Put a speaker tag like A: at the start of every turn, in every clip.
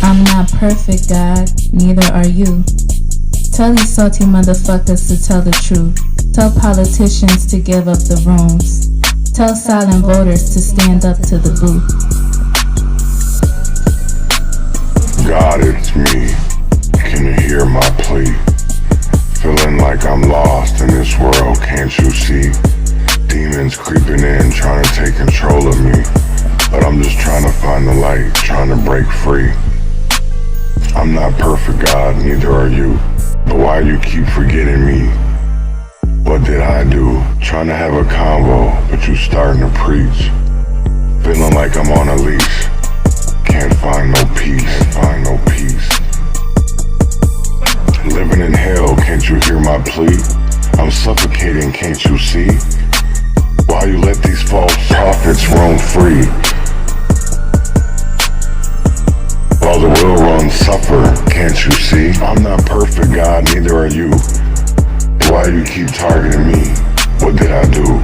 A: I'm not perfect, God, neither are you. Tell these salty motherfuckers to tell the truth. Tell politicians to give up the rooms. Tell silent voters to stand up to the booth.
B: God, it's me. Can you hear my plea? Feeling like I'm lost in this world, can't you see? Demons creeping in, trying to take control of me. But I'm just trying to find the light, trying to break free. I'm not perfect, God, neither are you. But why you keep forgetting me? What did I do? Trying to have a convo, but you starting to preach. Feeling like I'm on a leash. Can't find no peace, find no peace. Living in hell, can't you hear my plea? I'm suffocating, can't you see? Why you let these false prophets roam free? While the well-run suffer, can't you see? I'm not perfect, God, neither are you. Why you keep targeting me? What did I do?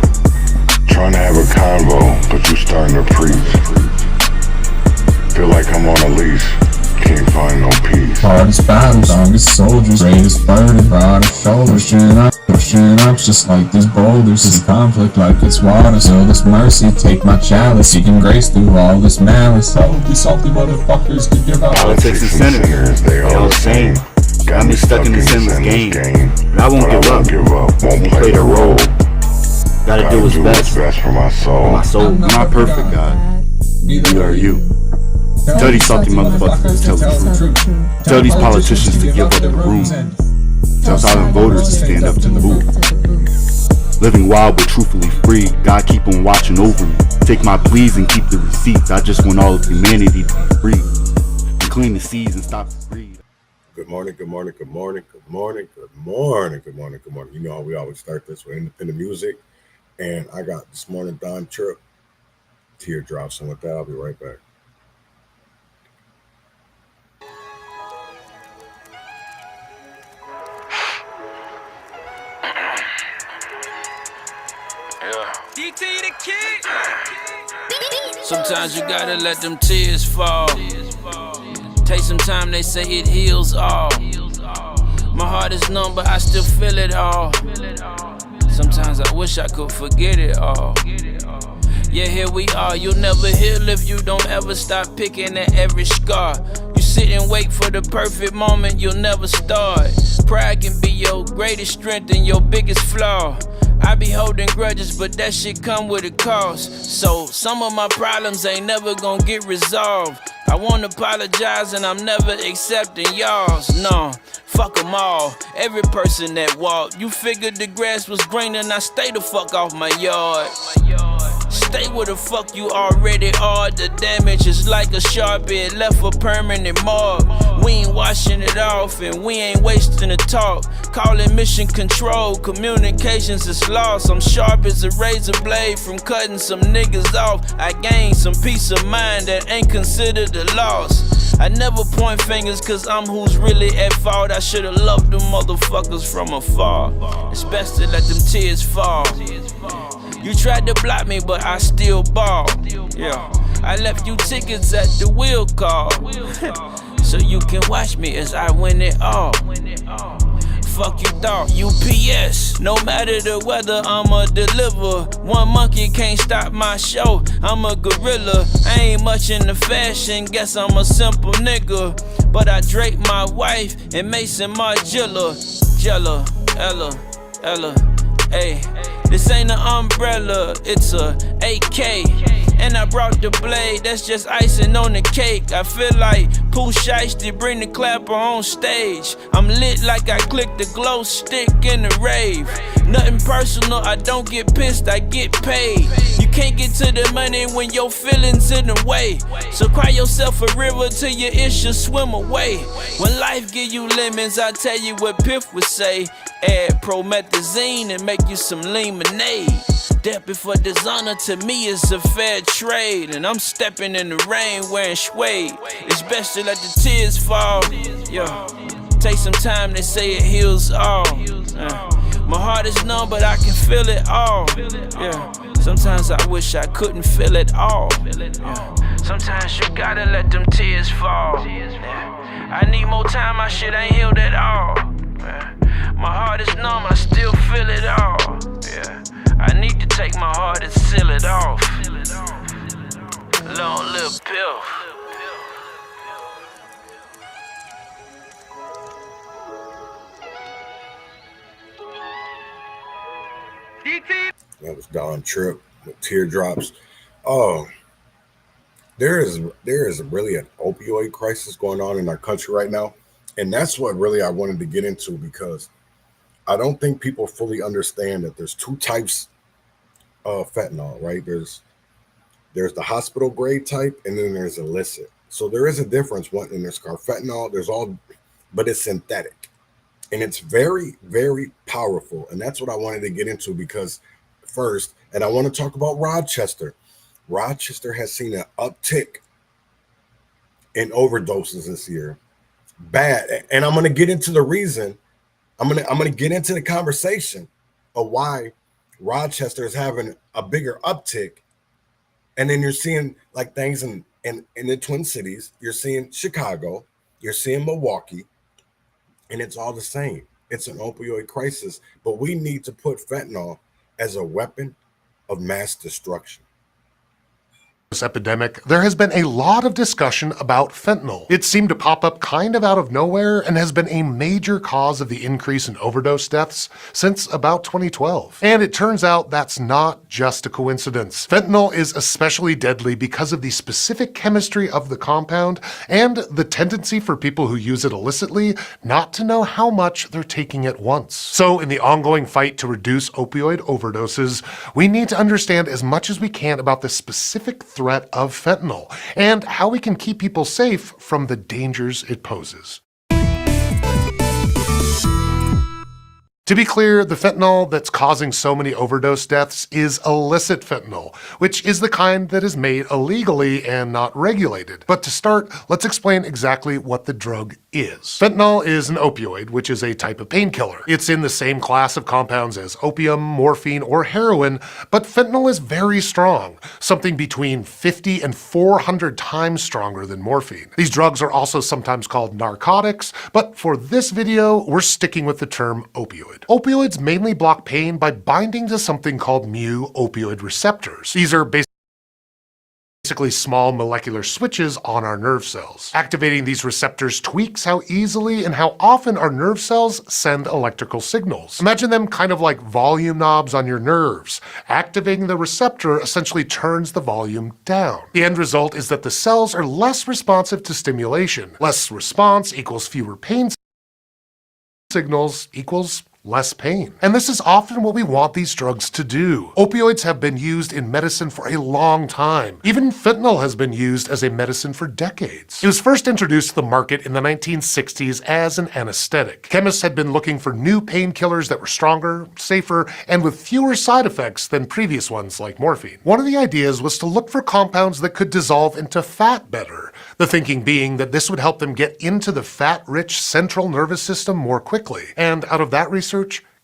B: Trying to have a convo, but you starting to preach. Feel like I'm on a leash, can't find no peace.
C: Hardest battles, strongest soldiers, greatest burden, broadest shoulders, pushing up just like these boulders. See conflict like it's water, still this mercy, take my chalice, seeking grace through all this malice. All of these salty motherfuckers could give out.
D: Politics and senators, they all the same. Got me stuck in this endless game. But I won't give up, won't play the role. Gotta do what's best
B: for my soul.
D: I'm not perfect, God. Neither are you. Tell these salty motherfuckers to tell the truth. Tell these politicians to give up the room. Tell silent voters to stand up to the move. Living wild but truthfully free. God keep on watching over me. Take my pleas and keep the receipts. I just want all of humanity to be free. And clean the seas and stop the greed.
E: Good morning, good morning, good morning, good morning, good morning, good morning, good morning. You know how we always start this with independent music. And I got this morning Don Trip, Teardrops. And with that, I'll be right back.
F: DT the kid. Sometimes you gotta let them tears fall. Take some time, they say it heals all. My heart is numb, but I still feel it all. Sometimes I wish I could forget it all. Yeah, here we are. You'll never heal if you don't ever stop picking at every scar. You sit and wait for the perfect moment, you'll never start. Pride can be your greatest strength and your biggest flaw. I be holding grudges, but that shit come with a cost. So some of my problems ain't never gonna get resolved. I won't apologize and I'm never accepting y'all's. No, fuck them all, every person that walked. You figured the grass was greener, now stay the fuck off my yard. Stay where the fuck you already are. The damage is like a Sharpie, it left a permanent mark. We ain't washing it off and we ain't wasting the talk. Call it mission control, communications is lost. I'm sharp as a razor blade from cutting some niggas off. I gained some peace of mind that ain't considered a loss. I never point fingers cause I'm who's really at fault. I should've loved them motherfuckers from afar. It's best to let them tears fall. You tried to block me, but I still ball. Yeah, I left you tickets at the wheel call. So you can watch me as I win it all. Fuck you thought, UPS. No matter the weather, I'ma deliver. One monkey can't stop my show, I'm a gorilla. I ain't much into fashion, guess I'm a simple nigga. But I drape my wife and Mason Margiela. Jella, Ella, ayy. This ain't an umbrella, it's a AK. And I brought the blade, that's just icing on the cake. I feel like Pooh Shiesty, bring the clapper on stage. I'm lit like I clicked the glow stick in the rave. Nothing personal, I don't get pissed, I get paid. You can't get to the money when your feelings in the way. So cry yourself a river till your issues swim away. When life give you lemons, I tell you what Piff would say. Add promethazine and make you some lemonade. Debt before dishonor to me is a fair trade. And I'm stepping in the rain wearing suede. It's best to let the tears fall. Yeah. Take some time, they say it heals all. My heart is numb, but I can feel it all. Yeah. Sometimes I wish I couldn't feel it all. Sometimes you gotta let them tears fall. I need more time, my shit ain't healed at all. My heart is numb, I still feel it all. I need to take my heart and seal it off. Long live pill.
E: That was Don Tripp with Teardrops. Oh, there is really an opioid crisis going on in our country right now. And that's what really I wanted to get into, because I don't think people fully understand that there's two types of fentanyl, right? There's the hospital grade type, and then there's illicit. So there is a difference. And there's carfentanil, but it's synthetic. And it's very, very powerful. And that's what I wanted to get into, because first, and I want to talk about Rochester. Rochester has seen an uptick in overdoses this year. Bad. And I'm going to get into the reason. I'm going to get into the conversation of why Rochester is having a bigger uptick. And then you're seeing like things in the Twin Cities. You're seeing Chicago. You're seeing Milwaukee. And it's all the same. It's an opioid crisis. But we need to put fentanyl as a weapon of mass destruction.
G: This epidemic, there has been a lot of discussion about fentanyl. It seemed to pop up kind of out of nowhere and has been a major cause of the increase in overdose deaths since about 2012. And it turns out that's not just a coincidence. Fentanyl is especially deadly because of the specific chemistry of the compound and the tendency for people who use it illicitly not to know how much they're taking at once. So in the ongoing fight to reduce opioid overdoses, we need to understand as much as we can about the specific threat of fentanyl and how we can keep people safe from the dangers it poses. To be clear, the fentanyl that's causing so many overdose deaths is illicit fentanyl, which is the kind that is made illegally and not regulated. But to start, let's explain exactly what the drug is. Fentanyl is an opioid, which is a type of painkiller. It's in the same class of compounds as opium, morphine, or heroin, but fentanyl is very strong, something between 50 and 400 times stronger than morphine. These drugs are also sometimes called narcotics, but for this video, we're sticking with the term opioid. Opioids mainly block pain by binding to something called mu-opioid receptors. These are basically small molecular switches on our nerve cells. Activating these receptors tweaks how easily and how often our nerve cells send electrical signals. Imagine them kind of like volume knobs on your nerves. Activating the receptor essentially turns the volume down. The end result is that the cells are less responsive to stimulation. Less response equals fewer pain signals equals less pain. And this is often what we want these drugs to do. Opioids have been used in medicine for a long time. Even fentanyl has been used as a medicine for decades. It was first introduced to the market in the 1960s as an anesthetic. Chemists had been looking for new painkillers that were stronger, safer, and with fewer side effects than previous ones like morphine. One of the ideas was to look for compounds that could dissolve into fat better. The thinking being that this would help them get into the fat-rich central nervous system more quickly. And out of that research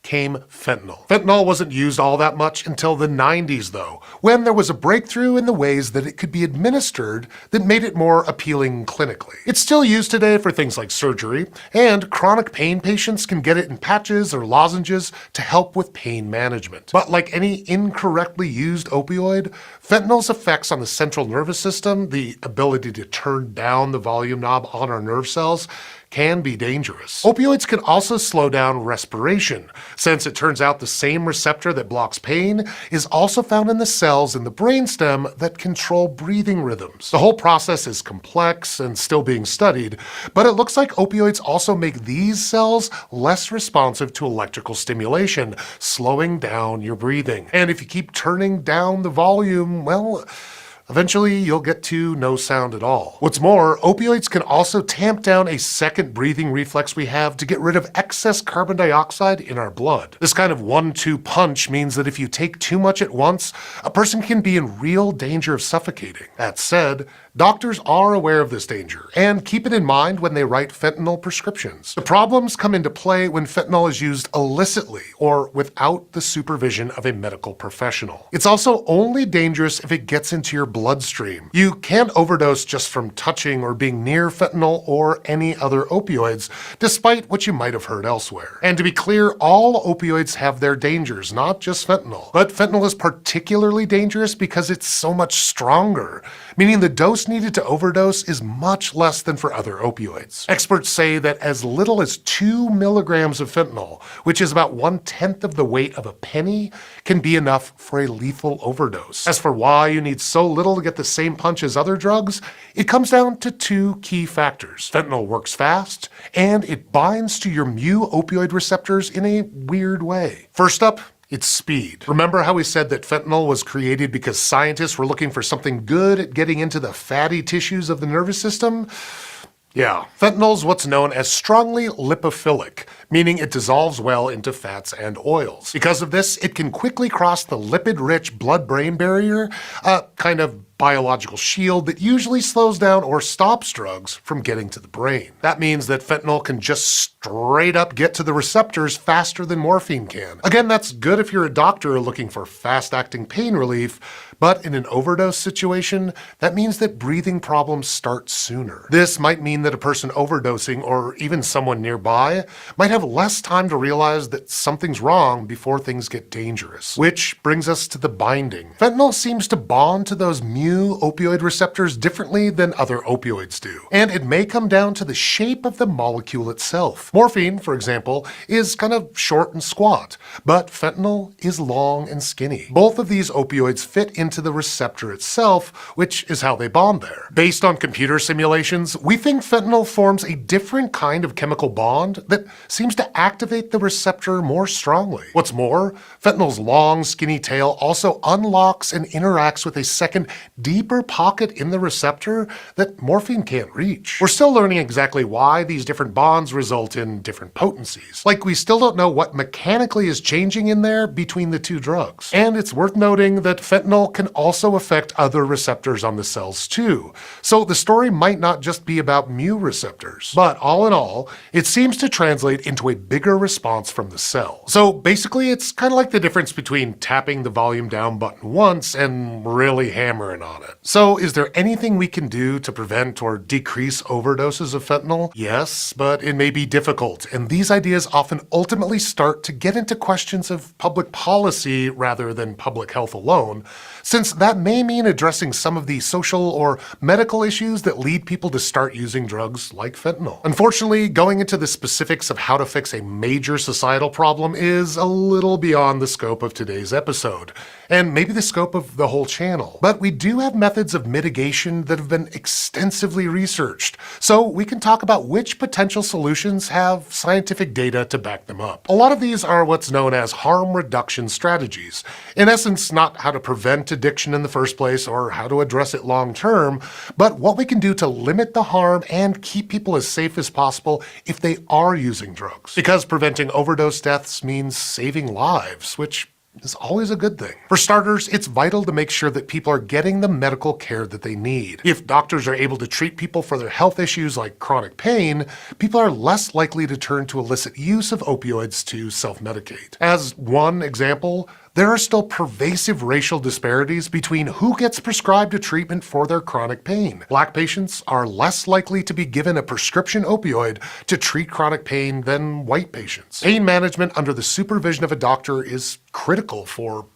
G: came fentanyl. Fentanyl wasn't used all that much until the 90s though, when there was a breakthrough in the ways that it could be administered that made it more appealing clinically. It's still used today for things like surgery, and chronic pain patients can get it in patches or lozenges to help with pain management. But like any incorrectly used opioid, fentanyl's effects on the central nervous system, the ability to turn down the volume knob on our nerve cells, can be dangerous. Opioids can also slow down respiration, since it turns out the same receptor that blocks pain is also found in the cells in the brainstem that control breathing rhythms. The whole process is complex and still being studied, but it looks like opioids also make these cells less responsive to electrical stimulation, slowing down your breathing. And if you keep turning down the volume, well, eventually you'll get to no sound at all. What's more, opioids can also tamp down a second breathing reflex we have to get rid of excess carbon dioxide in our blood. This kind of 1-2 punch means that if you take too much at once, a person can be in real danger of suffocating. That said, doctors are aware of this danger and keep it in mind when they write fentanyl prescriptions. The problems come into play when fentanyl is used illicitly or without the supervision of a medical professional. It's also only dangerous if it gets into your bloodstream. You can't overdose just from touching or being near fentanyl or any other opioids, despite what you might have heard elsewhere. And to be clear, all opioids have their dangers, not just fentanyl. But fentanyl is particularly dangerous because it's so much stronger, meaning the dose needed to overdose is much less than for other opioids. Experts say that as little as 2 milligrams of fentanyl, which is about 1/10 of the weight of a penny, can be enough for a lethal overdose. As for why you need so little to get the same punch as other drugs, it comes down to 2 key factors. Fentanyl works fast, and it binds to your mu-opioid receptors in a weird way. First up, it's speed. Remember how we said that fentanyl was created because scientists were looking for something good at getting into the fatty tissues of the nervous system? Yeah, fentanyl's what's known as strongly lipophilic, meaning it dissolves well into fats and oils. Because of this, it can quickly cross the lipid-rich blood-brain barrier, a kind of biological shield that usually slows down or stops drugs from getting to the brain. That means that fentanyl can just straight up get to the receptors faster than morphine can. Again, that's good if you're a doctor looking for fast-acting pain relief, but in an overdose situation, that means that breathing problems start sooner. This might mean that a person overdosing, or even someone nearby, might have less time to realize that something's wrong before things get dangerous. Which brings us to the binding. Fentanyl seems to bond to those mu-opioid receptors differently than other opioids do, and it may come down to the shape of the molecule itself. Morphine, for example, is kind of short and squat, but fentanyl is long and skinny. Both of these opioids fit into the receptor itself, which is how they bond there. Based on computer simulations, we think fentanyl forms a different kind of chemical bond that seems to activate the receptor more strongly. What's more, fentanyl's long, skinny tail also unlocks and interacts with a second, deeper pocket in the receptor that morphine can't reach. We're still learning exactly why these different bonds result in different potencies. Like, we still don't know what mechanically is changing in there between the 2 drugs. And it's worth noting that fentanyl can also affect other receptors on the cells too. So the story might not just be about mu receptors. But all in all, it seems to translate into a bigger response from the cell. So basically, it's kind of like the difference between tapping the volume down button once and really hammering on it. So is there anything we can do to prevent or decrease overdoses of fentanyl? Yes, but it may be difficult, and these ideas often ultimately start to get into questions of public policy rather than public health alone, since that may mean addressing some of the social or medical issues that lead people to start using drugs like fentanyl. Unfortunately, going into the specifics of how to fix a major societal problem is a little beyond the scope of today's episode, and maybe the scope of the whole channel. But we do have methods of mitigation that have been extensively researched, so we can talk about which potential solutions have scientific data to back them up. A lot of these are what's known as harm reduction strategies. In essence, not how to prevent addiction in the first place or how to address it long term, but what we can do to limit the harm and keep people as safe as possible if they are using drugs. Because preventing overdose deaths means saving lives, which is always a good thing. For starters, it's vital to make sure that people are getting the medical care that they need. If doctors are able to treat people for their health issues like chronic pain, people are less likely to turn to illicit use of opioids to self-medicate. As one example, there are still pervasive racial disparities between who gets prescribed a treatment for their chronic pain. Black patients are less likely to be given a prescription opioid to treat chronic pain than white patients. Pain management under the supervision of a doctor is critical for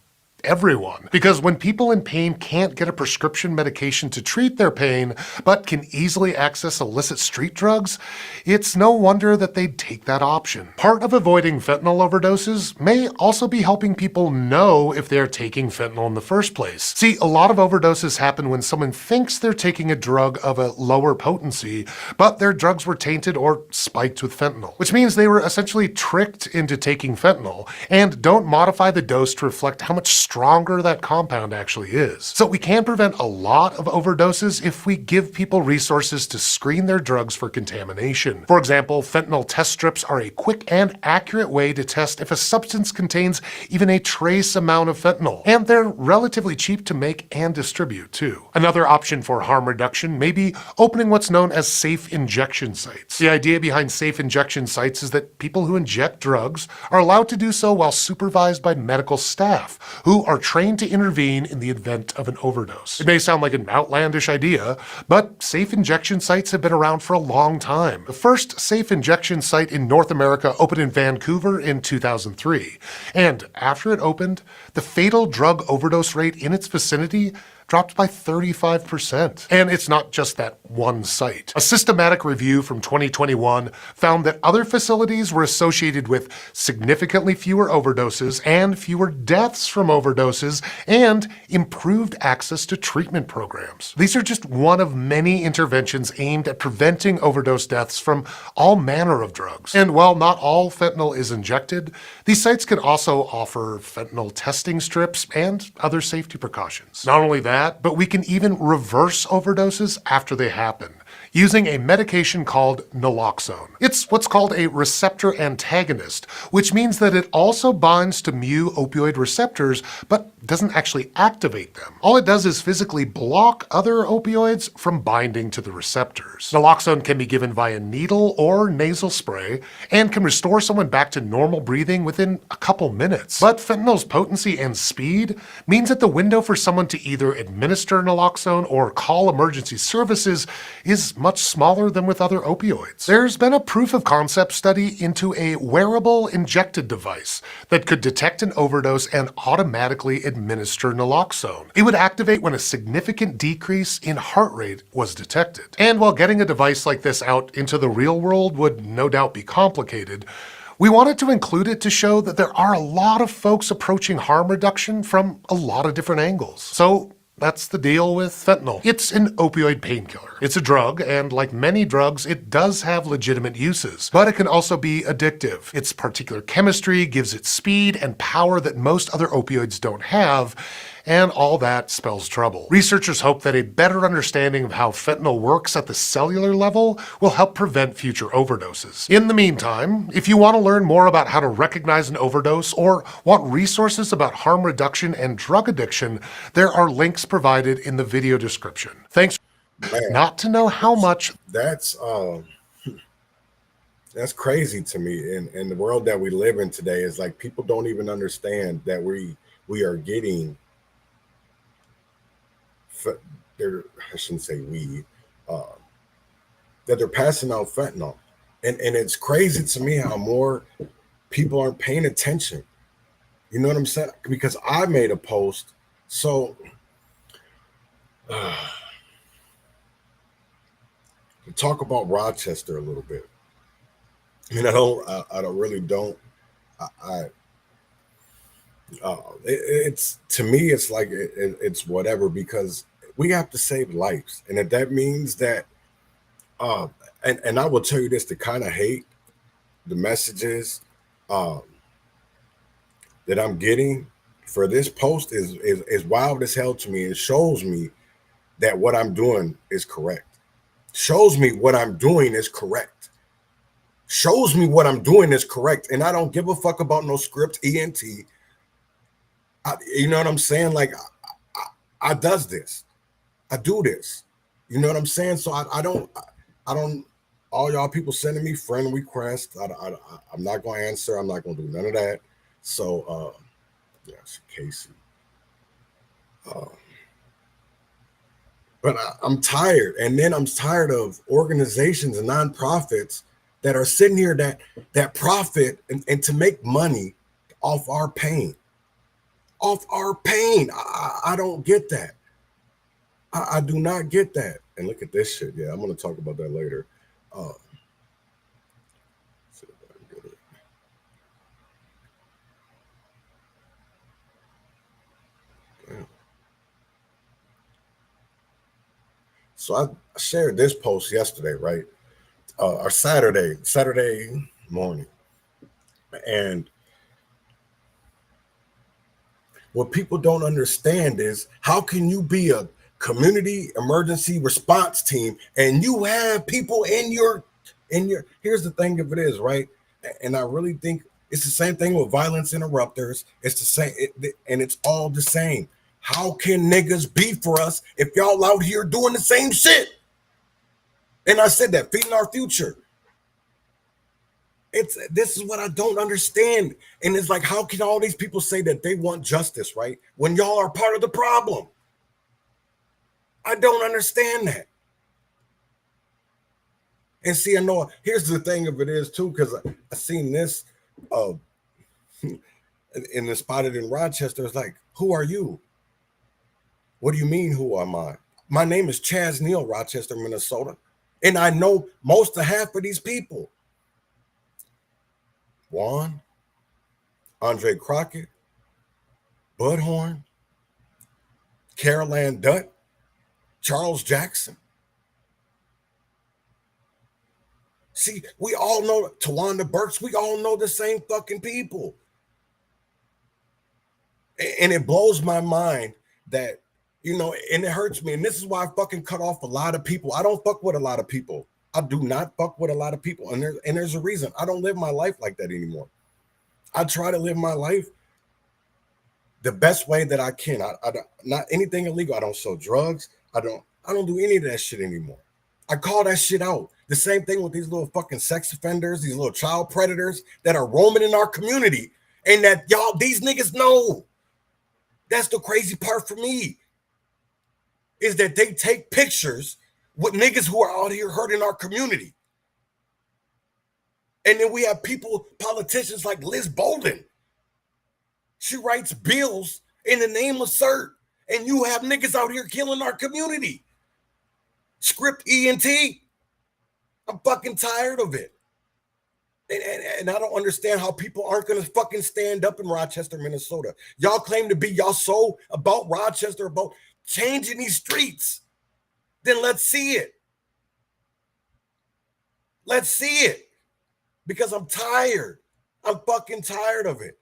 G: everyone. Because when people in pain can't get a prescription medication to treat their pain, but can easily access illicit street drugs, it's no wonder that they'd take that option. Part of avoiding fentanyl overdoses may also be helping people know if they're taking fentanyl in the first place. See, a lot of overdoses happen when someone thinks they're taking a drug of a lower potency, but their drugs were tainted or spiked with fentanyl, which means they were essentially tricked into taking fentanyl and don't modify the dose to reflect how much stronger that compound actually is. So we can prevent a lot of overdoses if we give people resources to screen their drugs for contamination. For example, fentanyl test strips are a quick and accurate way to test if a substance contains even a trace amount of fentanyl, and they're relatively cheap to make and distribute too. Another option for harm reduction may be opening what's known as safe injection sites. The idea behind safe injection sites is that people who inject drugs are allowed to do so while supervised by medical staff who are trained to intervene in the event of an overdose. It may sound like an outlandish idea, but safe injection sites have been around for a long time. The first safe injection site in North America opened in Vancouver in 2003, and after it opened, the fatal drug overdose rate in its vicinity dropped by 35%. And it's not just that one site. A systematic review from 2021 found that other facilities were associated with significantly fewer overdoses and fewer deaths from overdoses and improved access to treatment programs. These are just one of many interventions aimed at preventing overdose deaths from all manner of drugs. And while not all fentanyl is injected, these sites can also offer fentanyl testing strips and other safety precautions. Not only that, but we can even reverse overdoses after they happen, using a medication called naloxone. It's what's called a receptor antagonist, which means that it also binds to mu opioid receptors, but doesn't actually activate them. All it does is physically block other opioids from binding to the receptors. Naloxone can be given via needle or nasal spray and can restore someone back to normal breathing within a couple minutes. But fentanyl's potency and speed means that the window for someone to either administer naloxone or call emergency services is much smaller than with other opioids. There's been a proof of concept study into a wearable injected device that could detect an overdose and automatically administer naloxone. It would activate when a significant decrease in heart rate was detected. And while getting a device like this out into the real world would no doubt be complicated, we wanted to include it to show that there are a lot of folks approaching harm reduction from a lot of different angles. So that's the deal with fentanyl. It's an opioid painkiller. It's a drug, and like many drugs, it does have legitimate uses, but it can also be addictive. Its particular chemistry gives it speed and power that most other opioids don't have, and all that spells trouble. Researchers hope that a better understanding of how fentanyl works at the cellular level will help prevent future overdoses. In the meantime, if you want to learn more about how to recognize an overdose or want resources about harm reduction and drug addiction, there are links provided in the video description. Thanks.
E: Man,
G: not to know how much.
E: That's crazy to me. In the world that we live in today, is like people don't even understand that we are getting. I shouldn't say we. That they're passing out fentanyl, and it's crazy to me how more people aren't paying attention. You know what I'm saying? Because I made a post. So to talk about Rochester a little bit. I mean, I don't really don't. It's to me, it's like it's whatever, because we have to save lives, and if that means that, and I will tell you this, to kind of hate the messages that I'm getting for this post is wild as hell to me. It shows me that what I'm doing is correct. Shows me what I'm doing is correct. Shows me what I'm doing is correct, and I don't give a fuck about no script ENT. You know what I'm saying? Like, I does this. I do this. You know what I'm saying? So I don't, all y'all people sending me friend requests, I'm not going to answer. I'm not going to do none of that. So, yes, Casey. But I'm tired. And then I'm tired of organizations and nonprofits that are sitting here that profit and to make money off our pain. Off our pain. I don't get that. I do not get that. And look at this shit. Yeah, I'm going to talk about that later. See if I can get it. Damn. So I shared this post yesterday, right? Or Saturday morning. And what people don't understand is how can you be a community emergency response team and you have people in your here's the thing of it is, right? And I really think it's the same thing with violence interrupters. It's the same, and it's all the same. How can niggas be for us if y'all out here doing the same shit? And I said that, feeding our future. This is what I don't understand. And it's like, how can all these people say that they want justice, right? When y'all are part of the problem. I don't understand that. And see, I know, here's the thing of it is too, because I seen this in the spotted in Rochester. It's like, who are you? What do you mean, who am I? My name is Chaz Neal, Rochester, Minnesota. And I know most of half of these people. Juan, Andre Crockett, Bud Horn, Carol Ann Dutt, Charles Jackson. See, we all know Tawanda Burks. We all know the same fucking people. And it blows my mind that, you know, and it hurts me. And this is why I fucking cut off a lot of people. I don't fuck with a lot of people. I do not fuck with a lot of people. And there's a reason. I don't live my life like that anymore. I try to live my life the best way that I can. I don't, not anything illegal. I don't sell drugs. I don't do any of that shit anymore. I call that shit out. The same thing with these little fucking sex offenders, these little child predators that are roaming in our community. And that y'all, these niggas know. That's the crazy part for me. Is that they take pictures with niggas who are out here hurting our community. And then we have people, politicians like Liz Bolden. She writes bills in the name of CERT. And you have niggas out here killing our community. Script ENT. I'm fucking tired of it. And I don't understand how people aren't going to fucking stand up in Rochester, Minnesota. Y'all claim to be y'all so about Rochester, about changing these streets. Then let's see it. Let's see it. Because I'm tired. I'm fucking tired of it.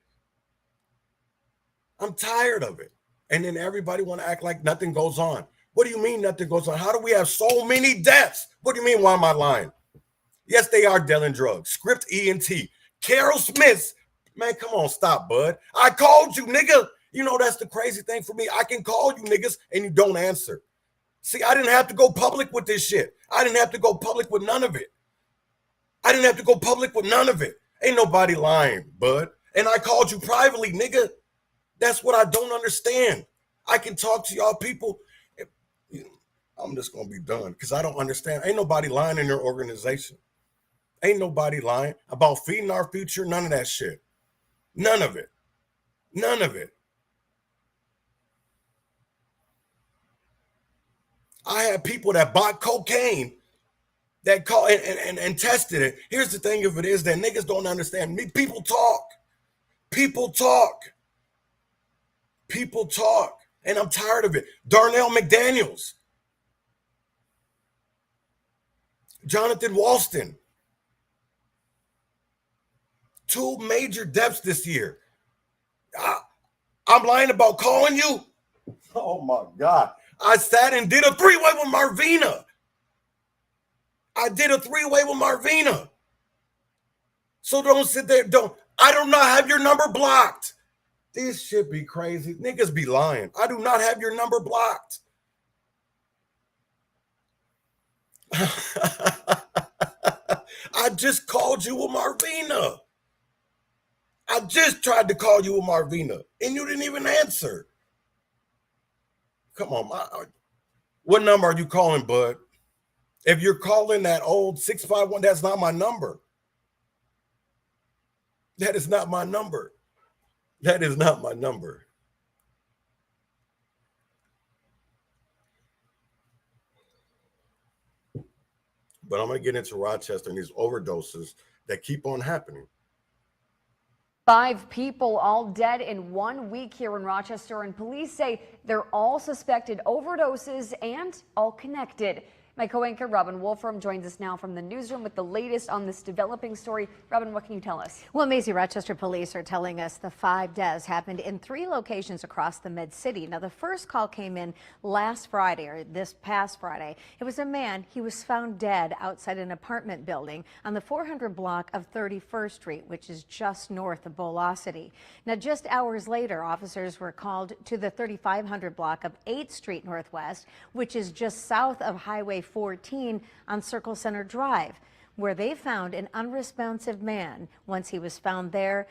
E: I'm tired of it. And then everybody want to act like nothing goes on. What do you mean nothing goes on? How do we have so many deaths? What do you mean, why am I lying? Yes, they are dealing drugs. Script ENT. Carol Smith. Man, come on, stop, bud. I called you, nigga. You know, that's the crazy thing for me. I can call you niggas and you don't answer. See, I didn't have to go public with this shit. I didn't have to go public with none of it. I didn't have to go public with none of it. Ain't nobody lying, bud. And I called you privately, nigga. That's what I don't understand. I can talk to y'all people. I'm just going to be done because I don't understand. Ain't nobody lying in your organization. Ain't nobody lying about feeding our future. None of that shit. None of it. None of it. I had people that bought cocaine that call and tested it. Here's the thing of it is that niggas don't understand me. People talk. People talk. People talk. And I'm tired of it. Darnell McDaniels. Jonathan Walston. 2 major deaths this year. I'm lying about calling you. Oh my God. I sat and did a 3-way with Marvina. I did a 3-way with Marvina. So don't sit there. I do not have your number blocked. This shit be crazy. Niggas be lying. I do not have your number blocked. I just called you with Marvina. I just tried to call you with Marvina, and you didn't even answer. Come on, what number are you calling, bud? If you're calling that old 651, that's not my number. That is not my number. That is not my number. But I'm going to get into Rochester and these overdoses that keep on happening.
H: 5 people all dead in 1 week here in Rochester, and police say they're all suspected overdoses and all connected. My co-anchor Robin Wolfram joins us now from the newsroom with the latest on this developing story. Robin, what can you tell us?
I: Well, Maisie, Rochester police are telling us the 5 deaths happened in 3 locations across the mid-city. Now, the first call came in last Friday, or this past Friday. It was a man. He was found dead outside an apartment building on the 400 block of 31st Street, which is just north of Bolosity. Now, just hours later, officers were called to the 3500 block of 8th Street Northwest, which is just south of Highway 14 on Circle Center Drive, where they found an unresponsive man. Once he was found there,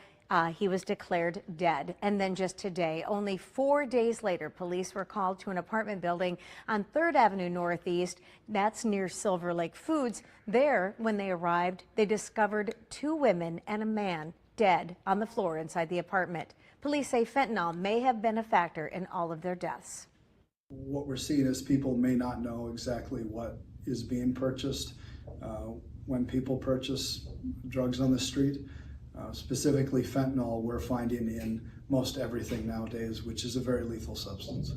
I: he was declared dead. And then just today, only 4 days later, police were called to an apartment building on 3rd Avenue Northeast. That's near Silver Lake Foods. There, when they arrived, they discovered 2 women and a man dead on the floor inside the apartment. Police say fentanyl may have been a factor in all of their deaths.
J: What we're seeing is people may not know exactly what is being purchased when people purchase drugs on the street. Specifically fentanyl, we're finding in most everything nowadays, which is a very lethal substance.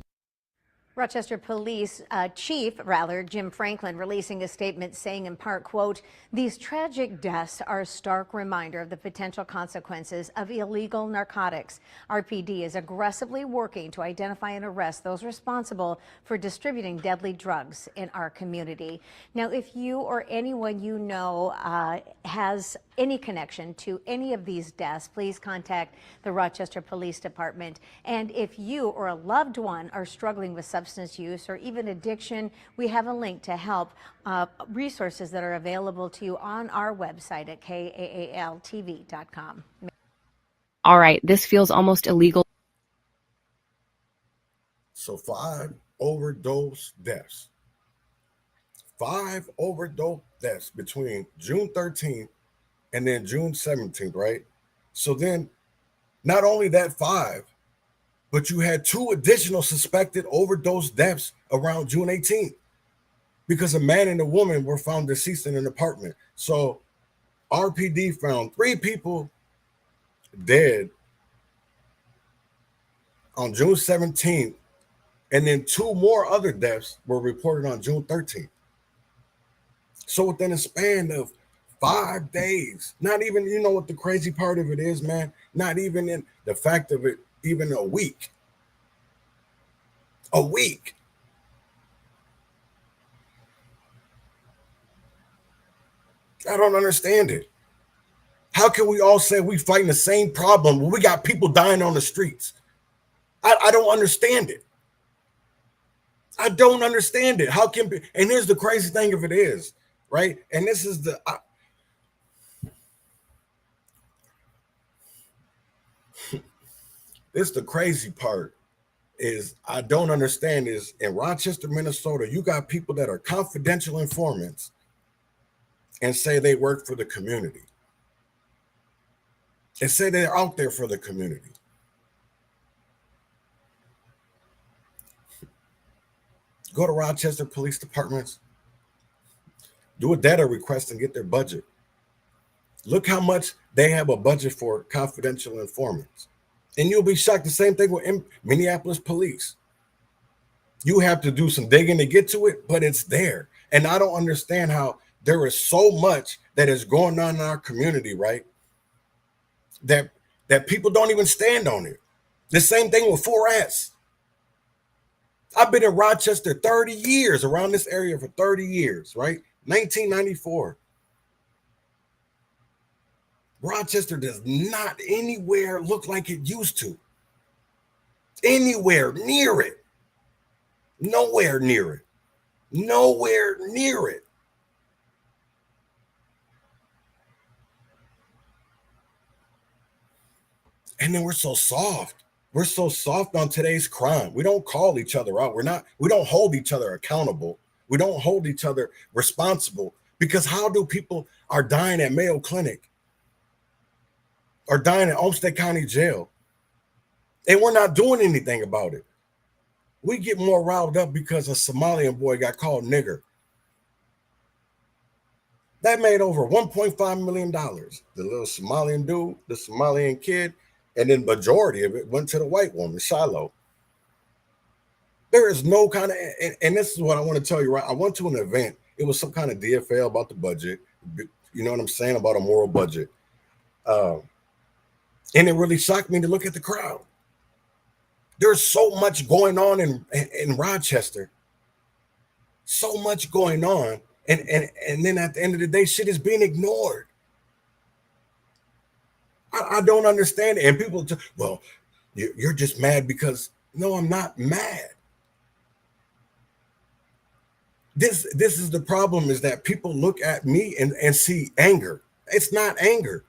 I: Rochester Police Chief Jim Franklin releasing a statement saying in part, quote, "These tragic deaths are a stark reminder of the potential consequences of illegal narcotics. RPD is aggressively working to identify and arrest those responsible for distributing deadly drugs in our community." Now, if you or anyone you know has any connection to any of these deaths, please contact the Rochester Police Department. And if you or a loved one are struggling with substance use or even addiction, we have a link to help, resources that are available to you on our website at kaaltv.com.
K: All right, this feels almost illegal.
E: So 5 overdose deaths. 5 overdose deaths between June 13th and then June 17th, right? So then not only that 5, but you had 2 additional suspected overdose deaths around June 18th because a man and a woman were found deceased in an apartment. So RPD found 3 people dead on June 17th, and then 2 more other deaths were reported on June 13th. So within a span of 5 days, not even, you know what the crazy part of it is, man? Not even in the fact of it, even a week. A week. I don't understand it. How can we all say we fighting the same problem when we got people dying on the streets? I don't understand it. I don't understand it. How can, and here's the crazy thing of it is, right? And this is the, this the crazy part is I don't understand is in Rochester, Minnesota, you got people that are confidential informants and say they work for the community and say they're out there for the community. Go to Rochester Police Departments, do a data request and get their budget. Look how much they have a budget for confidential informants. And you'll be shocked. The same thing with Minneapolis police. You have to do some digging to get to it, but it's there. And I don't understand how there is so much that is going on in our community, right? That people don't even stand on it. The same thing with 4S. I've been in Rochester 30 years, around this area for 30 years, right? 1994. Rochester does not anywhere look like it used to. Anywhere near it. Nowhere near it. Nowhere near it. And then we're so soft. We're so soft on today's crime. We don't call each other out. We don't hold each other accountable. We don't hold each other responsible, because how do people are dying at Mayo Clinic or dying at Olmsted County Jail, and we're not doing anything about it? We get more riled up because a Somalian boy got called nigger. That made over $1.5 million. The little Somalian dude, the Somalian kid, and then majority of it went to the white woman, Shiloh. There is no kind of, and this is what I want to tell you, right? I went to an event. It was some kind of DFL about the budget. You know what I'm saying? About a moral budget. And it really shocked me to look at the crowd. There's so much going on in Rochester. So much going on. And then at the end of the day, shit is being ignored. I don't understand it. And people, well, you're just mad because, no, I'm not mad. This is the problem, is that people look at me and see anger. It's not anger.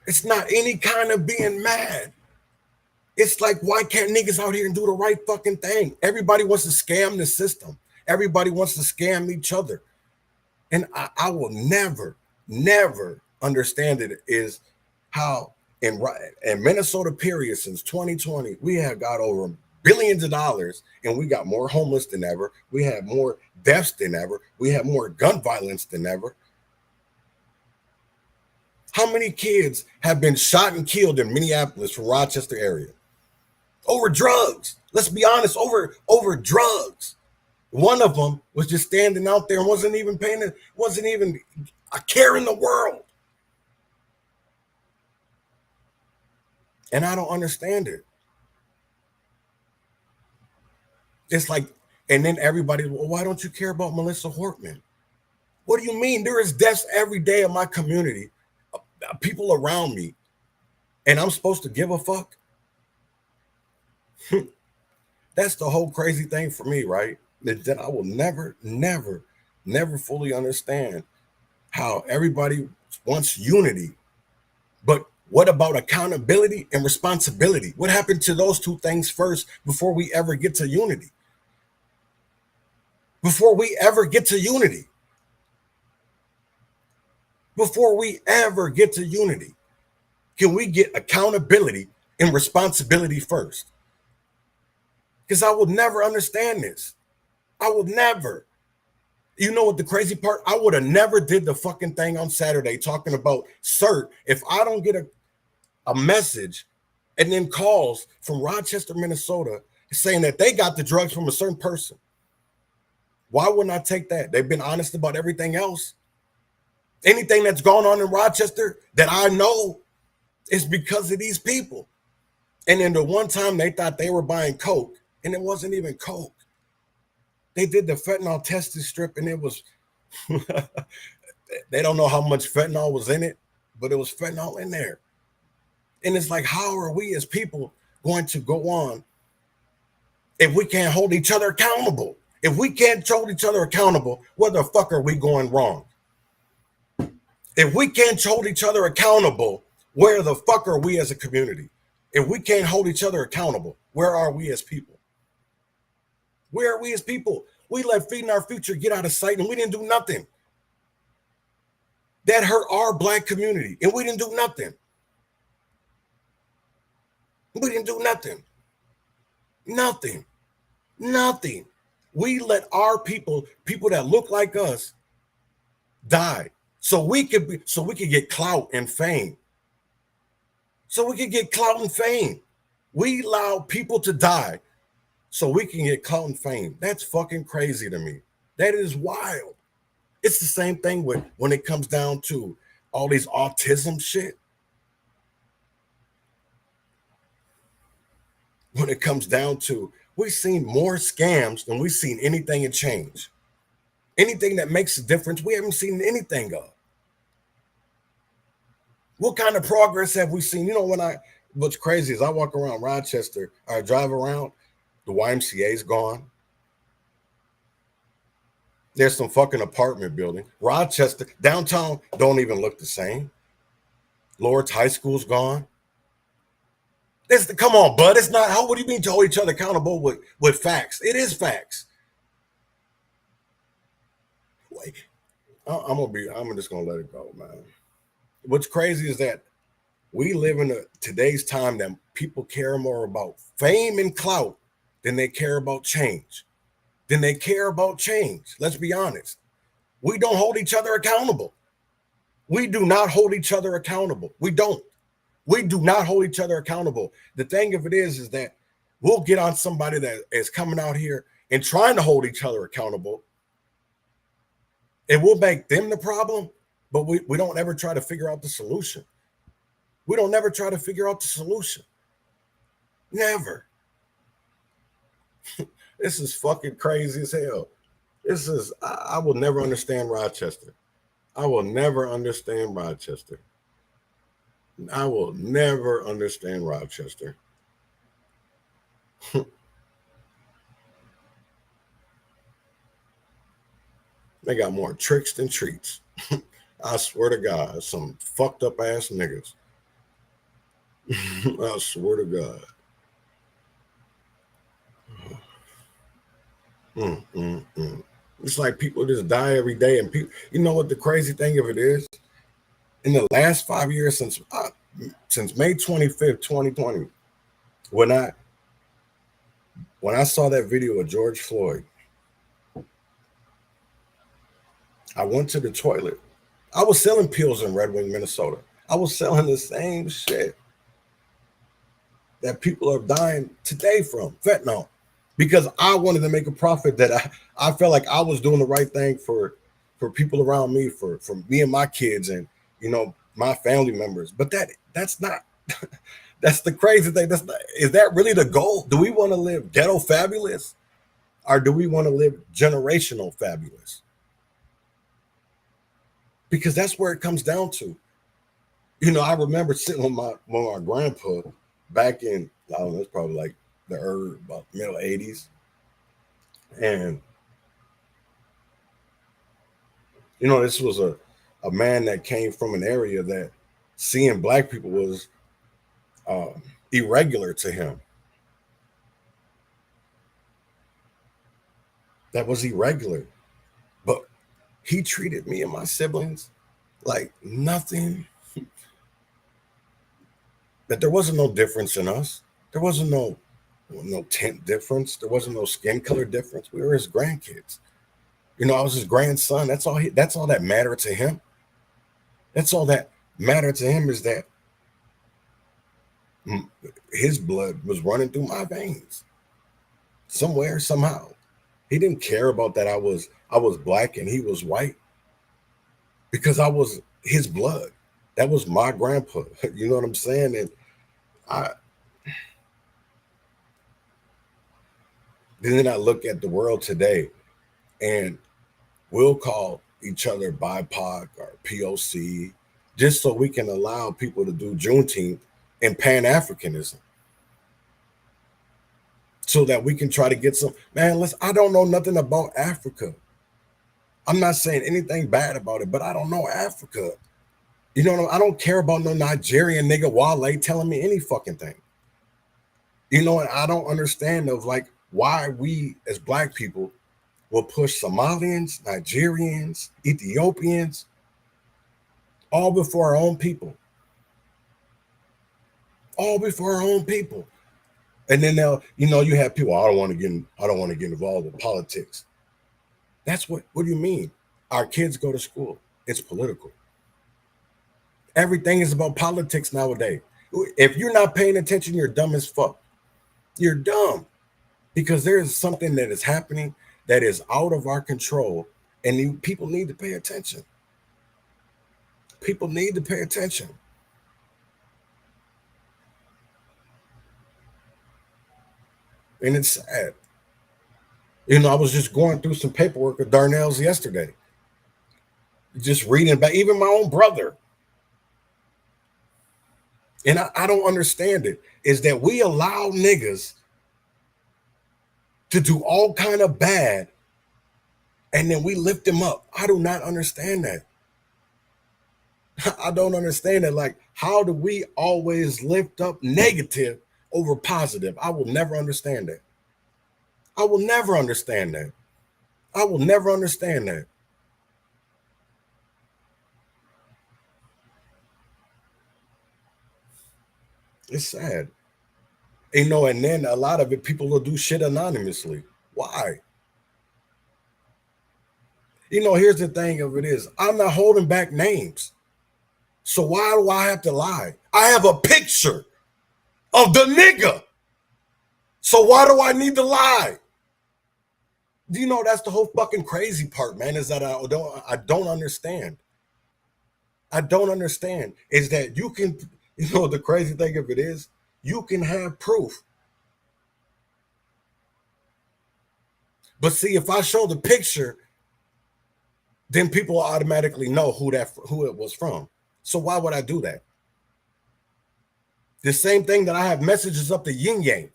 E: It's not any kind of being mad. It's like, why can't niggas out here and do the right fucking thing? Everybody wants to scam the system. Everybody wants to scam each other. And I will never understand it, is how in Minnesota, period, since 2020, we have got over billions of dollars, and we got more homeless than ever. We have more deaths than ever. We have more gun violence than ever. How many kids have been shot and killed in Minneapolis from Rochester area? Over drugs. Let's be honest, over drugs. One of them was just standing out there and wasn't even a care in the world. And I don't understand it. It's like, and then everybody, well, why don't you care about Melissa Hortman? What do you mean? There is deaths every day in my community, people around me, and I'm supposed to give a fuck? That's the whole crazy thing for me, right? That I will never fully understand how everybody wants unity. But what about accountability and responsibility? What happened to those two things first before we ever get to unity? Before we ever get to unity. Can we get accountability and responsibility first? Because I will never understand this. I will never. You know what the crazy part? I would have never did the fucking thing on Saturday talking about CERT if I don't get a message and then calls from Rochester, Minnesota saying that they got the drugs from a certain person. Why wouldn't I take that? They've been honest about everything else. Anything that's gone on in Rochester that I know is because of these people. And then the one time they thought they were buying coke, and it wasn't even coke. They did the fentanyl testing strip, and it was, they don't know how much fentanyl was in it, but it was fentanyl in there. And it's like, how are we as people going to go on if we can't hold each other accountable? If we can't hold each other accountable, where the fuck are we going wrong? If we can't hold each other accountable, where the fuck are we as a community? If we can't hold each other accountable, where are we as people? Where are we as people? We let Feeding Our Future get out of sight, and we didn't do nothing. That hurt our Black community, and we didn't do nothing. We didn't do nothing. Nothing. We let our people that look like us, die so we could get clout and fame. We allow people to die so we can get clout and fame. That's fucking crazy to me. That is wild. It's the same thing when it comes down to all these autism shit. When it comes down to, we've seen more scams than we've seen anything in change. Anything that makes a difference, we haven't seen anything of. What kind of progress have we seen? You know, what's crazy is I walk around Rochester, I drive around, the YMCA's gone. There's some fucking apartment building. Rochester, downtown, don't even look the same. Lord's High School's gone. Come on, bud. It's not. What do you mean to hold each other accountable with facts? It is facts. Wait, I'm just gonna let it go, man. What's crazy is that we live in today's time that people care more about fame and clout than they care about change. Let's be honest. We don't hold each other accountable. We do not hold each other accountable. We don't. We do not hold each other accountable. The thing of it is that we'll get on somebody that is coming out here and trying to hold each other accountable. And we'll make them the problem, but we don't ever try to figure out the solution. We don't never try to figure out the solution. Never. This is fucking crazy as hell. I will never understand Rochester. I will never understand Rochester. I will never understand Rochester. They got more tricks than treats. I swear to God, some fucked up ass niggas. I swear to God. It's like people just die every day, and people. You know what the crazy thing of it is? In the last 5 years, since May 25th, 2020, when I saw that video of George Floyd, I went to the toilet. I was selling pills in Red Wing, Minnesota. I was selling the same shit that people are dying today from, fentanyl, because I wanted to make a profit. That I felt like I was doing the right thing for people around me, for me and my kids, and my family members. But that's not. That's the crazy thing. Is that really the goal? Do we want to live ghetto fabulous, or do we want to live generational fabulous? Because that's where it comes down to. I remember sitting with my grandpa back in, I don't know, it's probably like about middle 80s. And, this was a man that came from an area that seeing black people was irregular to him. That was irregular. But he treated me and my siblings like nothing. That there wasn't no difference in us. There wasn't no tint difference. There wasn't no skin color difference. We were his grandkids. I was his grandson. That's all that mattered to him. That's all that mattered to him, is that his blood was running through my veins somewhere, somehow. He didn't care about that I was black and he was white, because I was his blood. That was my grandpa. You know what I'm saying? And then I look at the world today, and we'll call each other BIPOC or POC just so we can allow people to do Juneteenth and Pan-Africanism, so that we can try to get some, I don't know nothing about Africa. I'm not saying anything bad about it, but I don't know Africa. I don't care about no Nigerian nigga Wale telling me any fucking thing. And I don't understand why we as black people will push Somalians, Nigerians, Ethiopians, all before our own people. All before our own people. And then they'll, you have people, I don't want to get involved in politics. That's what do you mean? Our kids go to school. It's political. Everything is about politics nowadays. If you're not paying attention, you're dumb as fuck. You're dumb, because there is something that is happening that is out of our control, and people need to pay attention. People need to pay attention. And it's sad. I was just going through some paperwork at Darnell's yesterday, just reading about even my own brother. And I don't understand it, is that we allow niggas to do all kind of bad, and then we lift them up. I do not understand that. I don't understand that. How do we always lift up negative over positive? I will never understand that. I will never understand that. I will never understand that. It's sad. And then a lot of it, people will do shit anonymously. Why? Here's the thing of it is, I'm not holding back names. So why do I have to lie? I have a picture of the nigga. So why do I need to lie? Do you know that's the whole fucking crazy part, man, is that I don't understand. I don't understand is that you can, you know, the crazy thing of it is, you can have proof. But see, if I show the picture, then people automatically know who it was from. So why would I do that? The same thing that I have messages up the yin yang.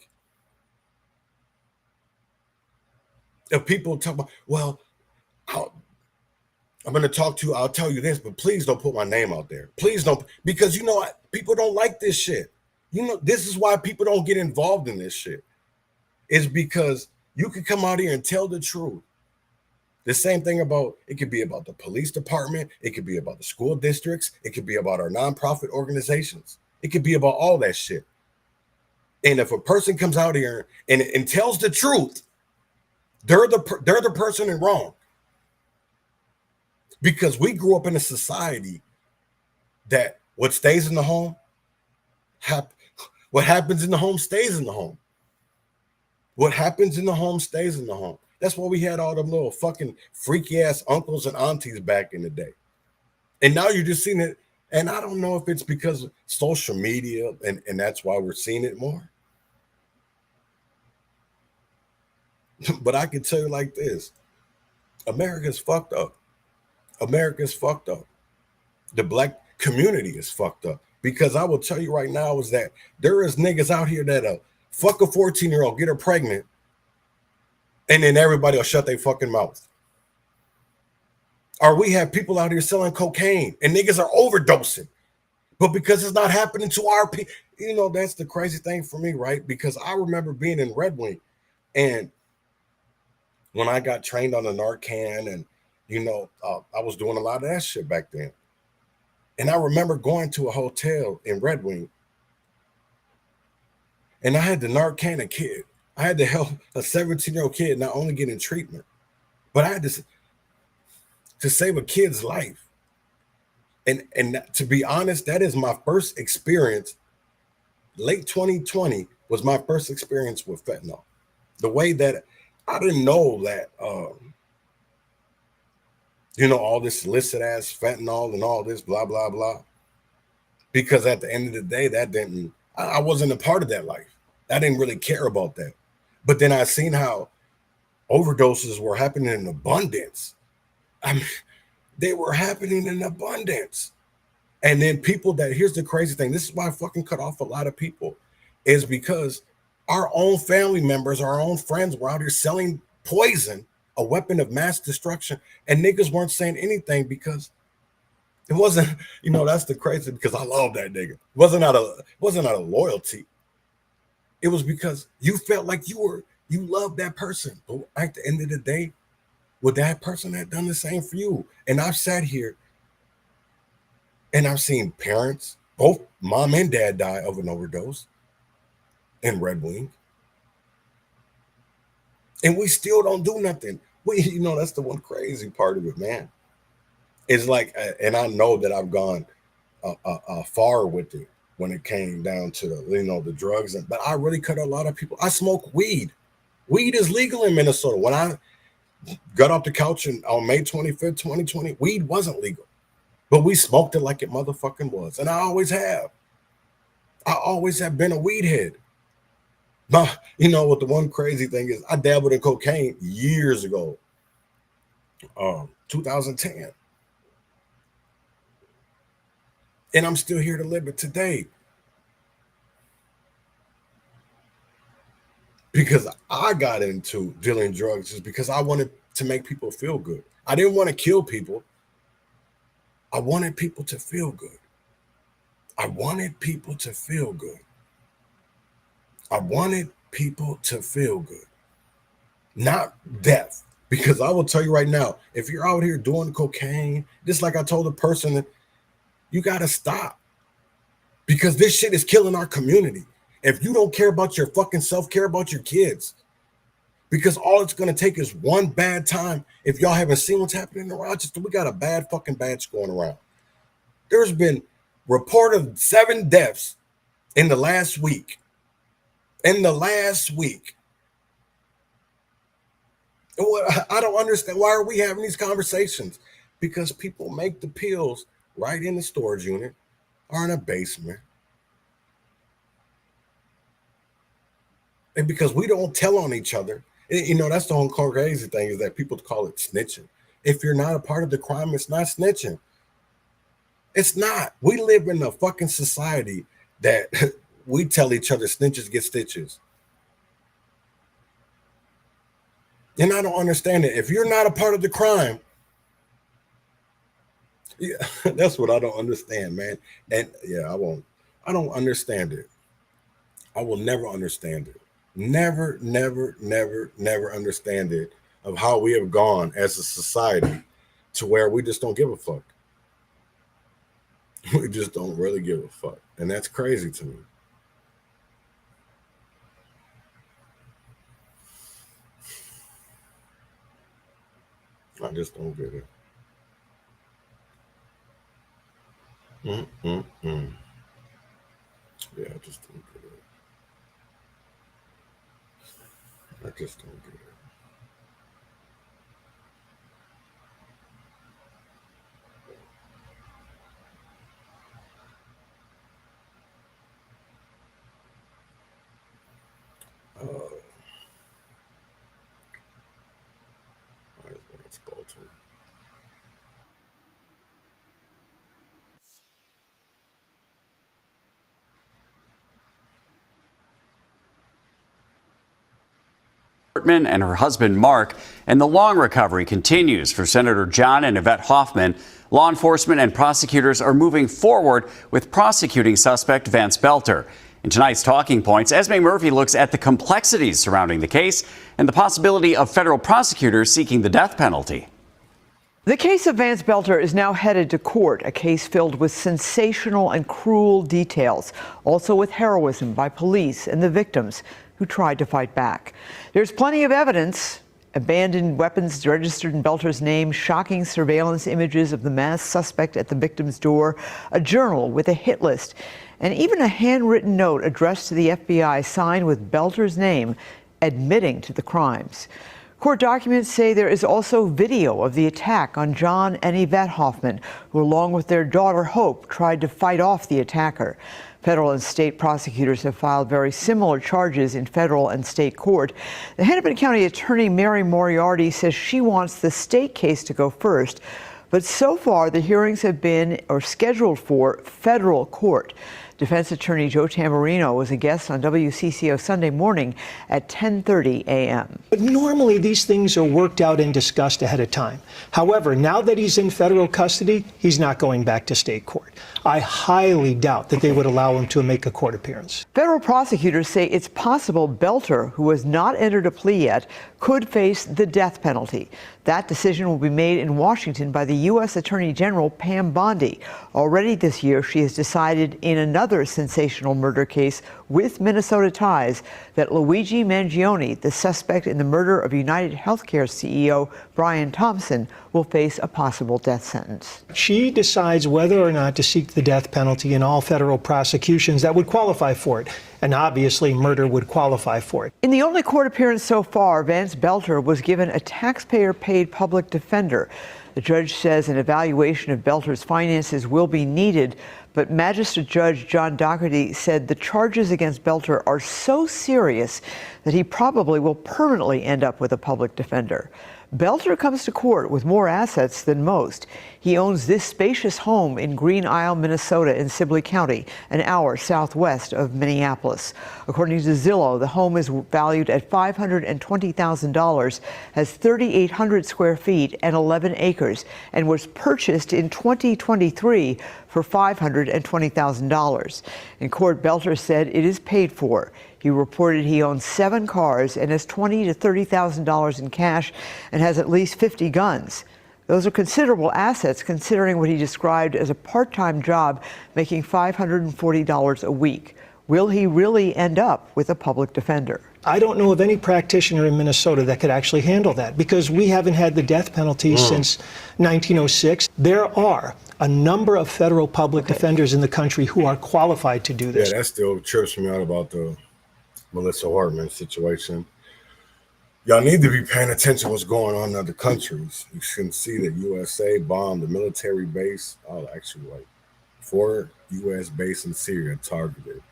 E: If people talk about, well, I'm going to talk to you, I'll tell you this, but please don't put my name out there. Please don't, because you know what? People don't like this shit. You know, this is why people don't get involved in this shit. It's because you can come out here and tell the truth. The same thing about, it could be about the police department. It could be about the school districts. It could be about our nonprofit organizations. It could be about all that shit. And if a person comes out here and tells the truth, they're the person in wrong. Because we grew up in a society that what stays in the home, what happens in the home stays in the home. What happens in the home stays in the home. That's why we had all them little fucking freaky ass uncles and aunties back in the day. And now you're just seeing it. And I don't know if it's because of social media and that's why we're seeing it more. But I can tell you like this. America's fucked up. America's fucked up. The black community is fucked up. Because I will tell you right now is that there is niggas out here that fuck a 14-year-old, get her pregnant, and then everybody will shut their fucking mouth. Or we have people out here selling cocaine and niggas are overdosing. But because it's not happening to our people, you know, that's the crazy thing for me, right? Because I remember being in Red Wing and when I got trained on the Narcan and, you know, I was doing a lot of that shit back then. And I remember going to a hotel in Red Wing and I had the Narcan a kid. I had to help a 17-year-old kid not only get in treatment, but I had to save a kid's life. And to be honest, that is my first experience. Late 2020 was my first experience with fentanyl. The way that I didn't know that, you know, all this illicit ass fentanyl and all this blah, blah, blah. Because at the end of the day, I wasn't a part of that life. I didn't really care about that. But then I seen how overdoses were happening in abundance. I mean, they were happening in abundance. And then people here's the crazy thing. This is why I fucking cut off a lot of people, is because our own family members, our own friends were out here selling poison, a weapon of mass destruction, and niggas weren't saying anything because it wasn't, you know, that's the crazy, because I love that nigga. It wasn't out of loyalty. It was because you felt like you loved that person. But at the end of the day, would that person have done the same for you? And I've sat here and I've seen parents, both mom and dad, die of an overdose in Red Wing. And we still don't do nothing. You know, that's the one crazy part of it, man. It's like, and I know that I've gone far with it when it came down to the drugs, but I really cut a lot of people. I smoke weed. Weed is legal in Minnesota. When I got off the couch on May 25th, 2020, weed wasn't legal, but we smoked it like it motherfucking was. And I always have. I always have been a weed head. But you know what the one crazy thing is, I dabbled in cocaine years ago, 2010. And I'm still here to live it today. Because I got into dealing drugs just because I wanted to make people feel good. I didn't want to kill people. I wanted people to feel good. I wanted people to feel good. I wanted people to feel good. Not death. Because I will tell you right now, if you're out here doing cocaine, just like I told the person, that you got to stop. Because this shit is killing our community. If you don't care about your fucking self, care about your kids. Because all it's going to take is one bad time. If y'all haven't seen what's happening in Rochester, we got a bad fucking batch going around. There's been report of 7 deaths in the last week. In the last week. I don't understand. Why are we having these conversations? Because people make the pills right in the storage unit or in a basement. And because we don't tell on each other. You know, that's the whole crazy thing, is that people call it snitching. If you're not a part of the crime, it's not snitching. It's not. We live in a fucking society that we tell each other snitches get stitches. And I don't understand it. If you're not a part of the crime, yeah, that's what I don't understand, man. And yeah, I don't understand it. I will never understand it. Never understand it, of how we have gone as a society to where we just don't give a fuck. We just don't really give a fuck. And that's crazy to me. I just don't get it. Yeah, I just don't get it. I just don't get it.
L: And her husband Mark, and the long recovery continues for Senator John and Yvette Hoffman. Law enforcement and prosecutors are moving forward with prosecuting suspect Vance Belter. In tonight's Talking Points, Esme Murphy looks at the complexities surrounding the case and the possibility of federal prosecutors seeking the death penalty.
M: The case of Vance Belter is now headed to court, a case filled with sensational and cruel details, also with heroism by police and the victims who tried to fight back. There's plenty of evidence: abandoned weapons registered in Belter's name, shocking surveillance images of the masked suspect at the victim's door, a journal with a hit list, and even a handwritten note addressed to the FBI signed with Belter's name, admitting to the crimes. Court documents say there is also video of the attack on John and Yvette Hoffman, who, along with their daughter Hope, tried to fight off the attacker. Federal and state prosecutors have filed very similar charges in federal and state court. The Hennepin County Attorney Mary Moriarty says she wants the state case to go first, but so far the hearings have been scheduled for federal court. Defense attorney Joe Tamburino was a guest on WCCO Sunday morning at 10:30 a.m.
N: But normally these things are worked out and discussed ahead of time. However, now that he's in federal custody, he's not going back to state court. I highly doubt that they would allow him to make a court appearance.
M: Federal prosecutors say it's possible Belter, who has not entered a plea yet, could face the death penalty. That decision will be made in Washington by the U.S. Attorney General Pam Bondi. Already this year, she has decided in another sensational murder case with Minnesota ties that Luigi Mangione, the suspect in the murder of United Healthcare CEO Brian Thompson, will face a possible death sentence.
N: She decides whether or not to seek the death penalty in all federal prosecutions that would qualify for it. And obviously, murder would qualify for it.
M: In the only court appearance so far, Vance Belter was given a taxpayer-paid public defender. The judge says an evaluation of Belter's finances will be needed, but Magistrate Judge John Doherty said the charges against Belter are so serious that he probably will permanently end up with a public defender. Belter comes to court with more assets than most. He owns this spacious home in Green Isle, Minnesota in Sibley County, an hour southwest of Minneapolis. According to Zillow, the home is valued at $520,000, has 3,800 square feet and 11 acres, and was purchased in 2023 for $520,000. In court, Belter said it is paid for. He reported he owns 7 cars and has $20,000 to $30,000 in cash and has at least 50 guns. Those are considerable assets considering what he described as a part-time job making $540 a week. Will he really end up with a public defender?
N: I don't know of any practitioner in Minnesota that could actually handle that because we haven't had the death penalty since 1906. There are a number of federal public defenders in the country who are qualified to do this.
E: Yeah, that still trips me out about the Melissa Hartman situation. Y'all need to be paying attention to what's going on in other countries. You can see that USA bombed a military base. Oh, actually, like 4 U.S. bases in Syria targeted.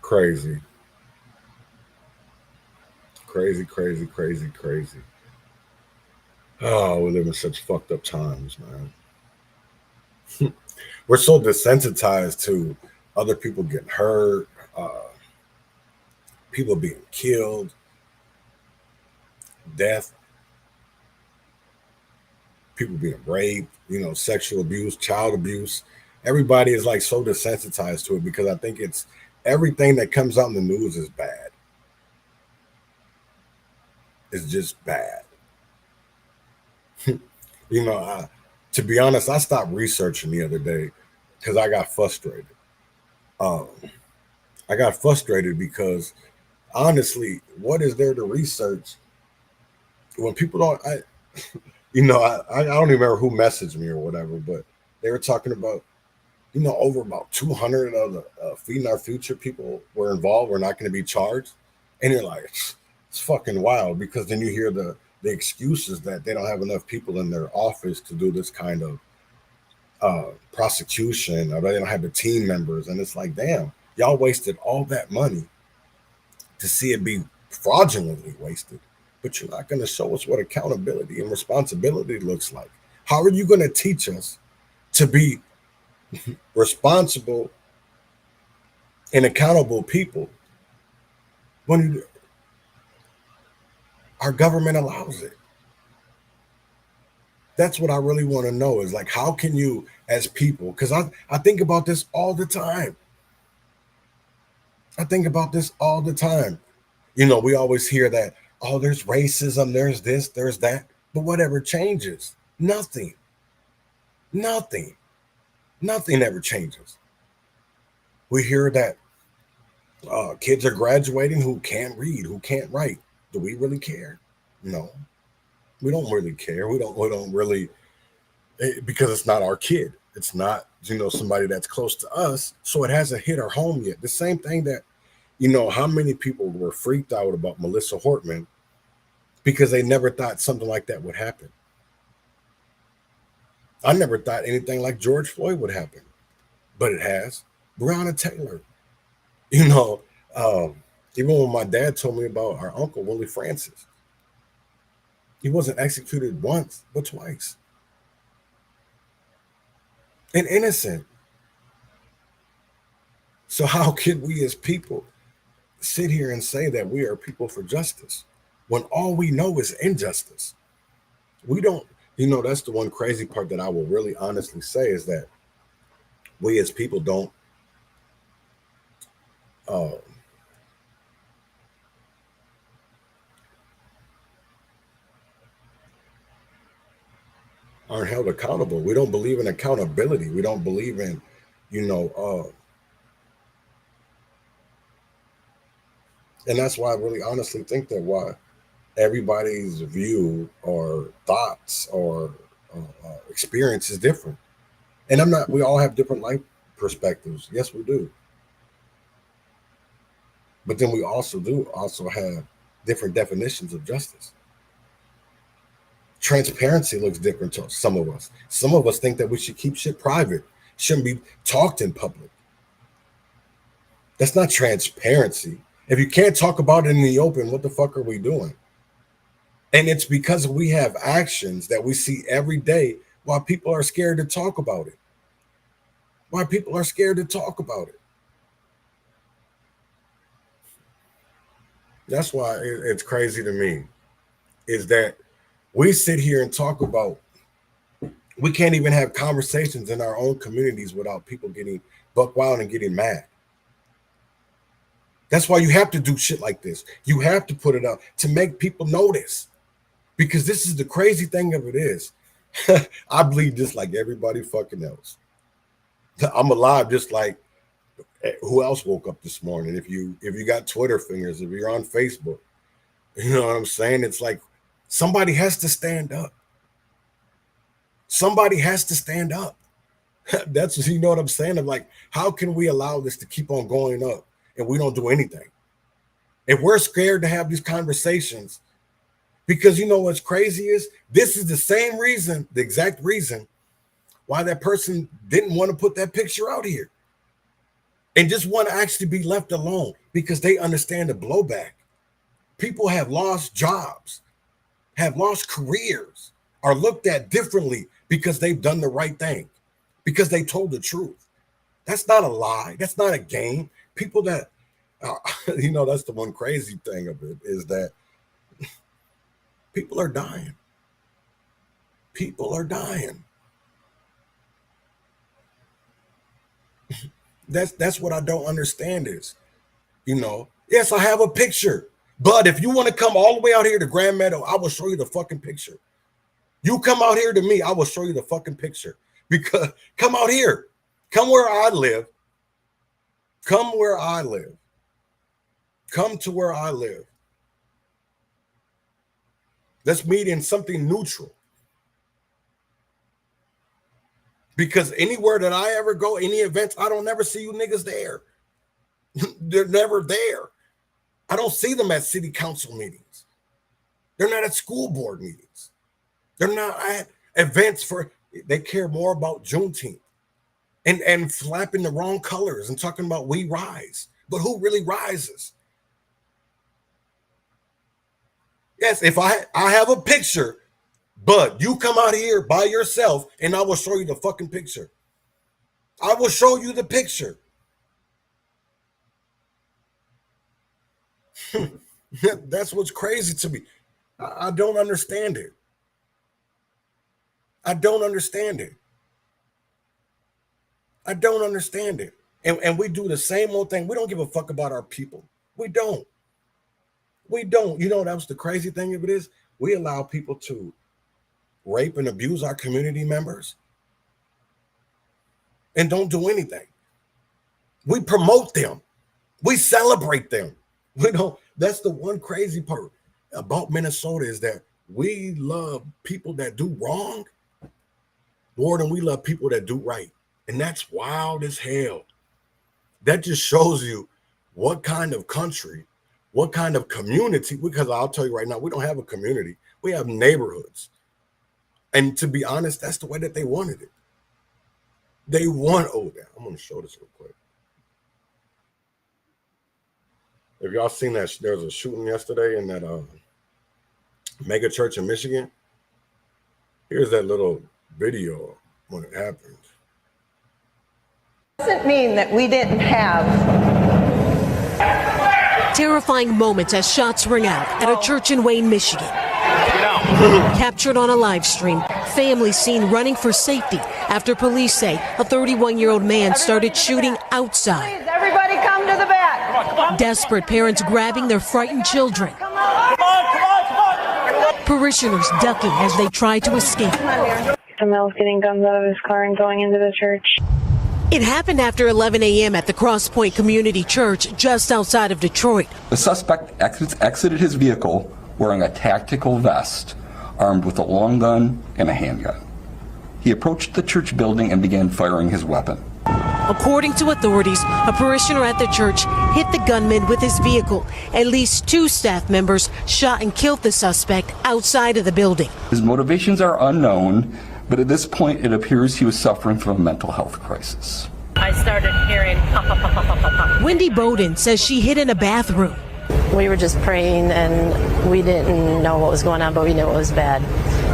E: Crazy. Crazy. Oh, we live in such fucked up times, man. We're so desensitized to other people getting hurt, people being killed, death, people being raped, sexual abuse, child abuse. Everybody is like so desensitized to it because I think it's everything that comes out in the news is bad. It's just bad. To be honest, I stopped researching the other day because I got frustrated. I got frustrated because honestly, what is there to research when people don't? I don't even remember who messaged me or whatever, but they were talking about, over about 200 of the Feeding Our Future people were involved. We're not going to be charged, and you're like, it's fucking wild because then you hear the excuses that they don't have enough people in their office to do this kind of prosecution, or they don't have the team members, and it's like, damn, y'all wasted all that money to see it be fraudulently wasted, but you're not going to show us what accountability and responsibility looks like. How are you going to teach us to be responsible and accountable people when our government allows it? That's what I really want to know is like, how can you as people, because I think about this all the time. We always hear that, oh, there's racism, there's this, there's that, but whatever changes? Nothing ever changes. We hear that kids are graduating who can't read, who can't write. Do we really care? No, we don't really care. We don't really, because it's not our kid. It's not, somebody that's close to us. So it hasn't hit our home yet. The same thing that, how many people were freaked out about Melissa Hartman because they never thought something like that would happen. I never thought anything like George Floyd would happen, but it has. Breonna Taylor, even when my dad told me about our uncle, Willie Francis, he wasn't executed once, but twice. And innocent. So how can we as people sit here and say that we are people for justice when all we know is injustice? We don't, that's the one crazy part that I will really honestly say is that we as people don't aren't held accountable. We don't believe in accountability. We don't believe in, and that's why I really honestly think that why everybody's view or thoughts or experience is different. And we all have different life perspectives. Yes, we do. But then we also have different definitions of justice. Transparency looks different to some of us. Some of us think that we should keep shit private, shouldn't be talked in public. That's not transparency. If you can't talk about it in the open, what the fuck are we doing? And it's because we have actions that we see every day why people are scared to talk about it. That's why it's crazy to me is that we sit here and talk about, we can't even have conversations in our own communities without people getting buck wild and getting mad. That's why you have to do shit like this. You have to put it out to make people notice, Because this is the crazy thing of it is, I bleed just like everybody fucking else. I'm alive just like who else woke up this morning. If you got Twitter fingers, if you're on Facebook, you know what I'm saying? It's like somebody has to stand up. Somebody has to stand up. That's, you know what I'm saying? I'm like, how can we allow this to keep on going up and we don't do anything? If we're scared to have these conversations, because you know what's crazy is this is the same reason, the exact reason why that person didn't want to put that picture out here and just want to actually be left alone, because they understand the blowback. People have lost jobs, have lost careers, are looked at differently because they've done the right thing, because they told the truth. That's not a lie. That's not a game. People that, you know, that's the one crazy thing of it is that people are dying. People are dying. That's what I don't understand is, you know, yes, I have a picture, but if you want to come all the way out here to Grand Meadow, I will show you the fucking picture. You come out here to me, I will show you the fucking picture. Because come out here, come where I live, come where I live, come to where I live. Let's meet in something neutral. Because anywhere that I ever go, any events, I don't never see you niggas there. They're never there. I don't see them at city council meetings. They're not at school board meetings. They're not at events for, they care more about Juneteenth and flapping the wrong colors and talking about we rise. But who really rises? Yes, if I have a picture, but you come out here by yourself and I will show you the fucking picture. I will show you the picture. That's what's crazy to me. I don't understand it. I don't understand it. I don't understand it. And we do the same old thing. We don't give a fuck about our people. We don't. We don't. You know, that was the crazy thing of it is, we allow people to rape and abuse our community members and don't do anything. We promote them. We celebrate them. We don't. That's the one crazy part about Minnesota is that we love people that do wrong more than we love people that do right. And that's wild as hell. That just shows you what kind of country, what kind of community, because I'll tell you right now, we don't have a community. We have neighborhoods. And to be honest, that's the way that they wanted it. They want, oh, I'm going to show this real quick. Have y'all seen that? There was a shooting yesterday in that mega church in Michigan. Here's that little video when it happened.
O: Doesn't mean that we didn't have
P: terrifying moments as shots ring out at a church in Wayne, Michigan. Captured on a live stream, families seen running for safety after police say a 31-year-old man started shooting outside.
O: Please, everybody come to the back.
P: Desperate parents grabbing their frightened children. Parishioners ducking as they try to escape.
Q: Someone getting guns out of his car and going into the church.
P: It happened after 11 a.m. at the Cross Point Community Church just outside of Detroit.
R: The suspect exited his vehicle wearing a tactical vest, armed with a long gun and a handgun. He approached the church building and began firing his weapon.
P: According to authorities, a parishioner at the church hit the gunman with his vehicle. At least 2 staff members shot and killed the suspect outside of the building.
R: His motivations are unknown, but at this point it appears he was suffering from a mental health crisis.
Q: I started hearing pop, pop, pop, pop, pop, pop.
P: Wendy Bowden says she hid in a bathroom.
Q: We were just praying and we didn't know what was going on, but we knew it was bad.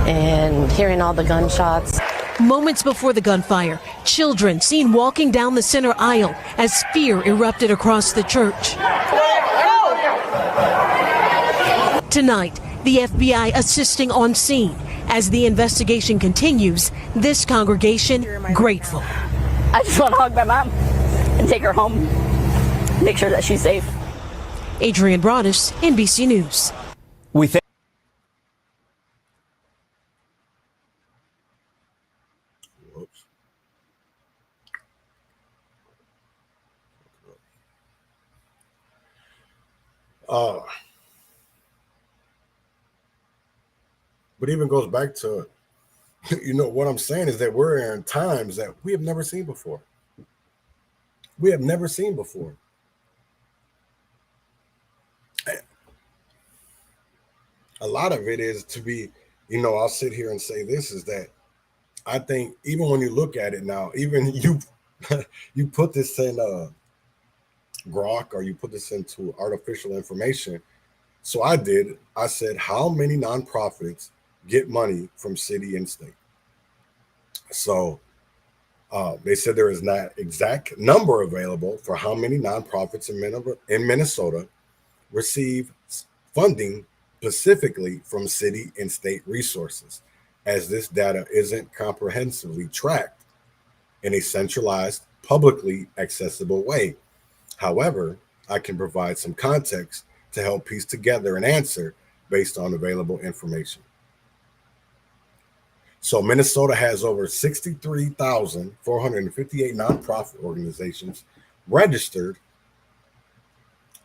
Q: And hearing all the gunshots.
P: Moments before the gunfire, children seen walking down the center aisle as fear erupted across the church. Tonight, the FBI assisting on scene. As the investigation continues, this congregation grateful.
S: I just want to hug my mom and take her home, make sure that she's safe.
P: Adrian Broadus, NBC News.
E: But even goes back to, what I'm saying is that we're in times that we have never seen before. We have never seen before. A lot of it is to be, I'll sit here and say this is that I think even when you look at it now, even you you put this in Grok or you put this into artificial information. So I said, how many nonprofits get money from city and state? So they said there is not exact number available for how many nonprofits in Minnesota receive funding specifically from city and state resources, as this data isn't comprehensively tracked in a centralized, publicly accessible way. However, I can provide some context to help piece together an answer based on available information. So Minnesota has over 63,458 nonprofit organizations registered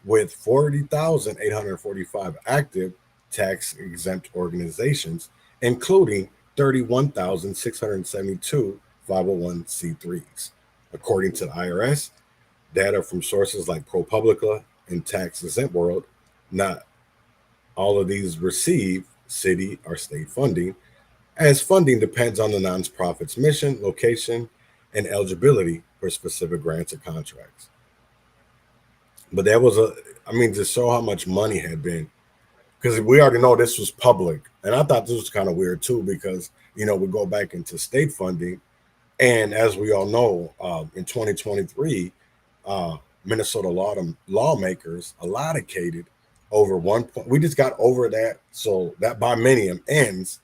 E: with 40,845 active tax-exempt organizations, including 31,672 501c3s. According to the IRS, data from sources like ProPublica and Tax Exempt World, not all of these receive city or state funding, as funding depends on the nonprofit's mission, location, and eligibility for specific grants or contracts. But that was to show how much money had been, because we already know this was public. And I thought this was kind of weird too, because, we go back into state funding. And as we all know, in 2023, Minnesota lawmakers allocated over we just got over that. So that biennium ends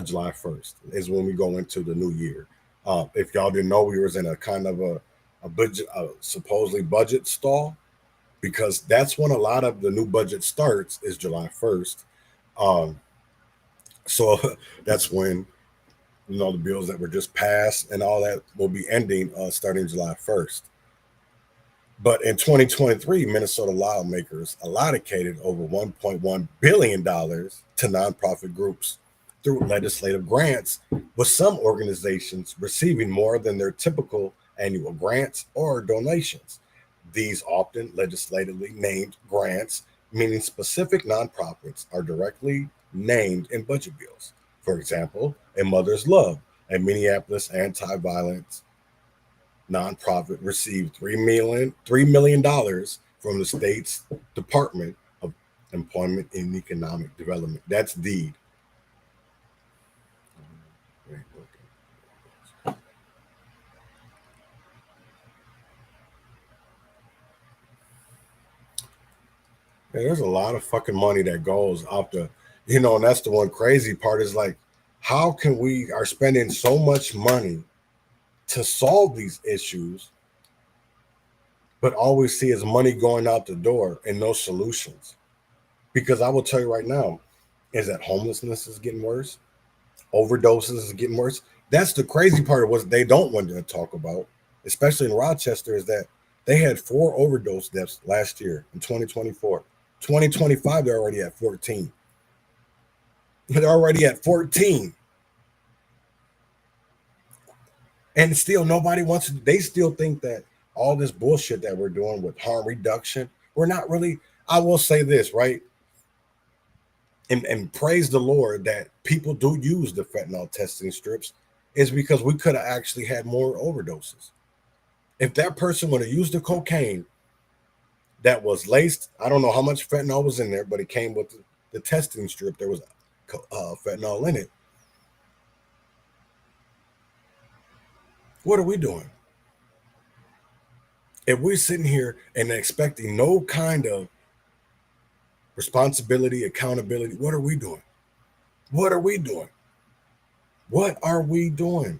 E: July 1st is when we go into the new year. If y'all didn't know, we was in a kind of a budget, supposedly budget stall, because that's when a lot of the new budget starts is July 1st. So that's when, the bills that were just passed and all that will be ending starting July 1st. But in 2023, Minnesota lawmakers allocated over $1.1 billion to nonprofit groups through legislative grants, with some organizations receiving more than their typical annual grants or donations. These often legislatively named grants, meaning specific nonprofits, are directly named in budget bills. For example, a Mother's Love, a Minneapolis anti-violence nonprofit, received $3 million from the state's Department of Employment and Economic Development. That's DEED. Yeah, there's a lot of fucking money that goes out the, and that's the one crazy part is like, how can we are spending so much money to solve these issues, but all we see is money going out the door and no solutions? Because I will tell you right now, is that homelessness is getting worse, overdoses is getting worse. That's the crazy part of what they don't want to talk about, especially in Rochester, is that they had 4 overdose deaths last year in 2024. 2025, they're already at 14. They're already at 14. And still nobody wants to, they still think that all this bullshit that we're doing with harm reduction, we're not really, I will say this, right? And praise the Lord that people do use the fentanyl testing strips, is because we could have actually had more overdoses. If that person would have used the cocaine that was laced, I don't know how much fentanyl was in there, but it came with the testing strip. There was fentanyl in it. What are we doing? If we're sitting here and expecting no kind of responsibility, accountability, what are we doing? What are we doing? What are we doing?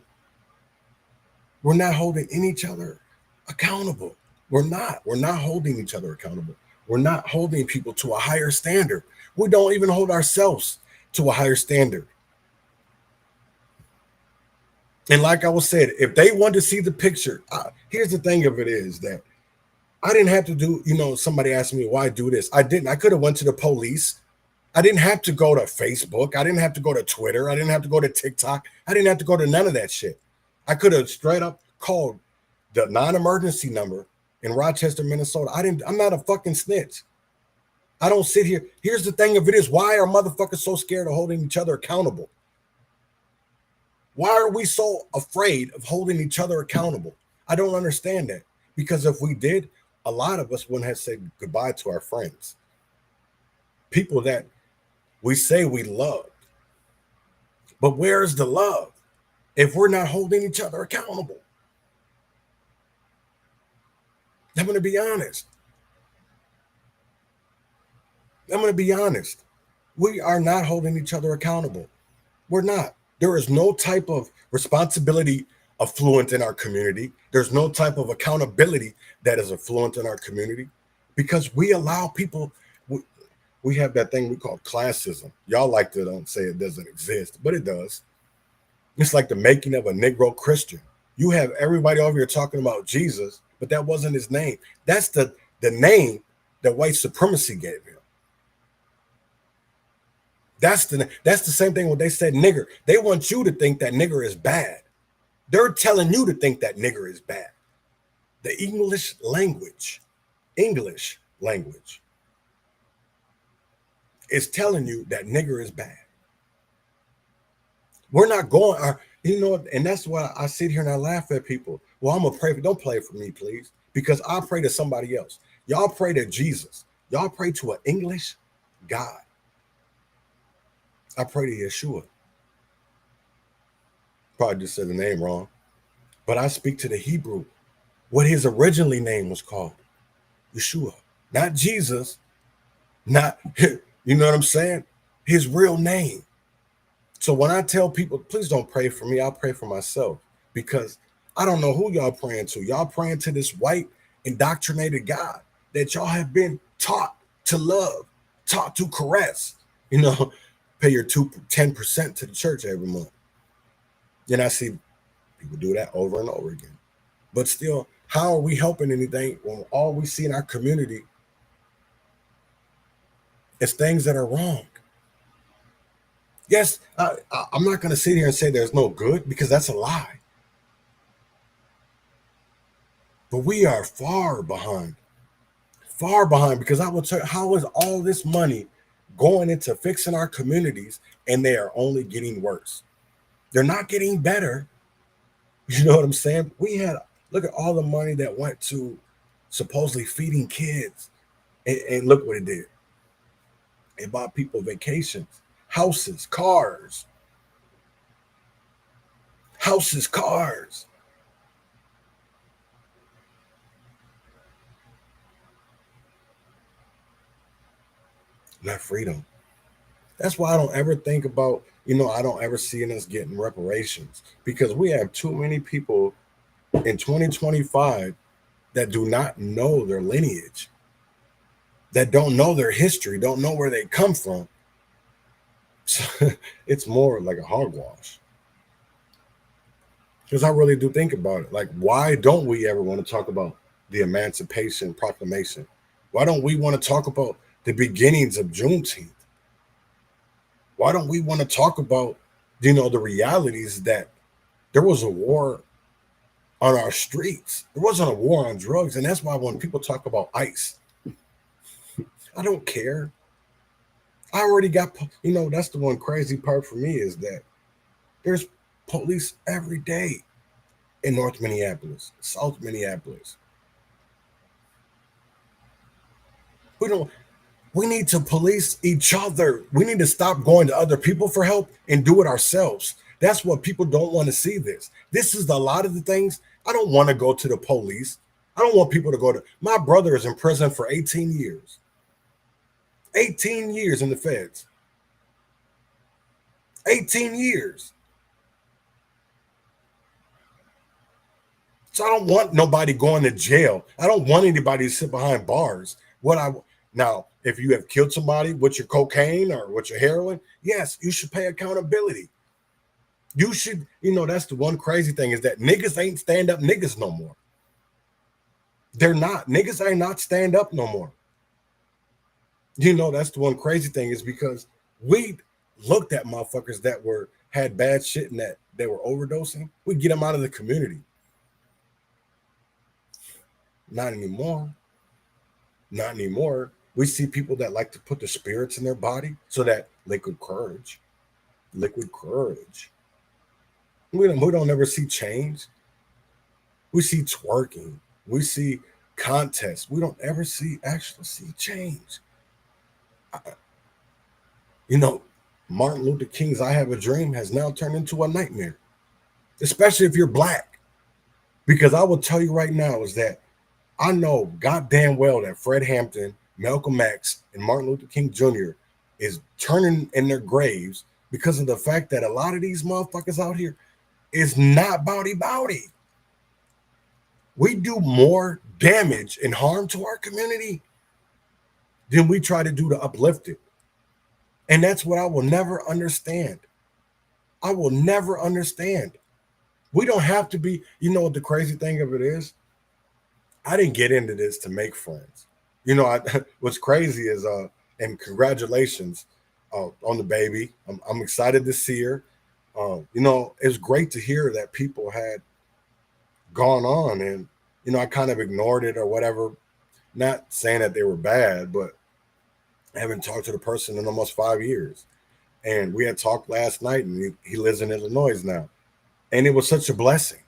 E: We're not holding each other accountable. We're not holding each other accountable. We're not holding people to a higher standard. We don't even hold ourselves to a higher standard. And like I was said, if they want to see the picture, here's the thing of it is that I didn't have to do, somebody asked me why I do this. I didn't. I could have went to the police. I didn't have to go to Facebook. I didn't have to go to Twitter. I didn't have to go to TikTok. I didn't have to go to none of that shit. I could have straight up called the non-emergency number in Rochester, Minnesota. I'm not a fucking snitch. I don't sit here. Here's the thing of it is, why are motherfuckers so scared of holding each other accountable? Why are we so afraid of holding each other accountable? I don't understand that. Because if we did, a lot of us wouldn't have said goodbye to our friends. People that we say we love. But where's the love if we're not holding each other accountable? I'm going to be honest. We are not holding each other accountable. We're not. There is no type of responsibility affluent in our community. There's no type of accountability that is affluent in our community because we allow people. We have that thing we call classism. Y'all like to don't say it doesn't exist, but it does. It's like the making of a Negro Christian. You have everybody over here talking about Jesus, but that wasn't his name. That's the name that white supremacy gave him. That's the same thing when they said nigger. They want you to think that nigger is bad. They're telling you to think that nigger is bad. The English language is telling you that nigger is bad. We're not going, and that's why I sit here and I laugh at people. Well, I'm going to pray for, don't pray for me, please, because I pray to somebody else. Y'all pray to Jesus. Y'all pray to an English God. I pray to Yeshua. Probably just said the name wrong, but I speak to the Hebrew, what his originally name was called, Yeshua, not Jesus, not, you know what I'm saying? His real name. So when I tell people, please don't pray for me, I'll pray for myself because I don't know who y'all praying to. Y'all praying to this white indoctrinated God that y'all have been taught to love, taught to caress, pay your 10% to the church every month. Then I see people do that over and over again. But still, how are we helping anything when all we see in our community is things that are wrong? Yes, I'm not going to sit here and say there's no good because that's a lie. But we are far behind because I will tell you, how is all this money going into fixing our communities and they are only getting worse? They're not getting better. You know what I'm saying? Look at all the money that went to supposedly feeding kids and look what it did. It bought people vacations, houses, cars. Not freedom. That's why I don't ever think about, I don't ever see us getting reparations because we have too many people in 2025 that do not know their lineage, that don't know their history, don't know where they come from. So it's more like a hogwash. Because I really do think about it. Like, why don't we ever want to talk about the Emancipation Proclamation? Why don't we want to talk about the beginnings of Juneteenth? Why don't we want to talk about, the realities that there was a war on our streets? There wasn't a war on drugs. And that's why when people talk about ICE, I don't care. I already got, that's the one crazy part for me is that there's police every day in North Minneapolis, South Minneapolis. We need to police each other. We need to stop going to other people for help and do it ourselves. That's what people don't want to see this. This is a lot of the things. I don't want to go to the police. I don't want people to go to, my brother is in prison for 18 years. 18 years in the feds. 18 years. So I don't want nobody going to jail. I don't want anybody to sit behind bars. Now, if you have killed somebody with your cocaine or with your heroin, yes, you should pay accountability. You should, that's the one crazy thing is that niggas ain't stand up niggas no more. They're not. Niggas ain't not stand up no more. You know, that's the one crazy thing is because we looked at motherfuckers that had bad shit and that they were overdosing. We get them out of the community. Not anymore. Not anymore. We see people that like to put the spirits in their body so that liquid courage. We don't ever see change. We see twerking. We see contests. We don't ever actually see change. You know, Martin Luther King's I Have a Dream has now turned into a nightmare, especially if you're black. Because I will tell you right now is that I know goddamn well that Fred Hampton, Malcolm X, and Martin Luther King Jr. is turning in their graves because of the fact that a lot of these motherfuckers out here is not bowdy. We do more damage and harm to our community than we try to do to uplift it. And that's what I will never understand. I will never understand. We don't have to be, you know what the crazy thing of it is? I didn't get into this to make friends. You know, what's crazy is, and congratulations on the baby. I'm excited to see her. You know, it's great to hear that people had gone on and, you know, I kind of ignored it or whatever. Not saying that they were bad, but I haven't talked to the person in almost 5 years. And we had talked last night and he lives in Illinois now. And it was such a blessing.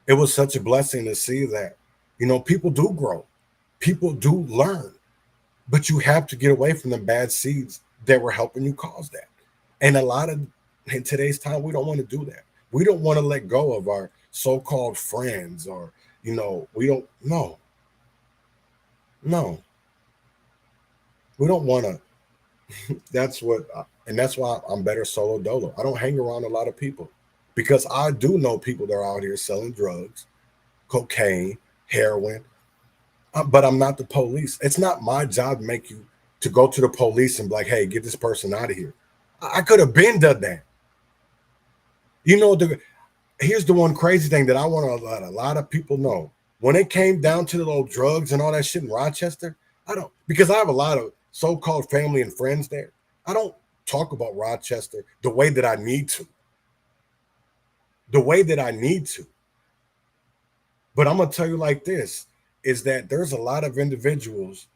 E: It was such a blessing to see that, you know, people do grow. People do learn. But you have to get away from the bad seeds that were helping you cause that. And in today's time, we don't want to do that. We don't want to let go of our so-called friends or, you know, we don't, no. We don't want to. That's why I'm better solo dolo. I don't hang around a lot of people because I do know people that are out here selling drugs, cocaine, heroin, but I'm not the police. It's not my job to go to the police and be like, hey, get this person out of here. I could have been done that. You know, here's the one crazy thing that I want to let a lot of people know. When it came down to the little drugs and all that shit in Rochester, because I have a lot of so-called family and friends there. I don't talk about Rochester the way that I need to. But I'm going to tell you like this, is that there's a lot of individuals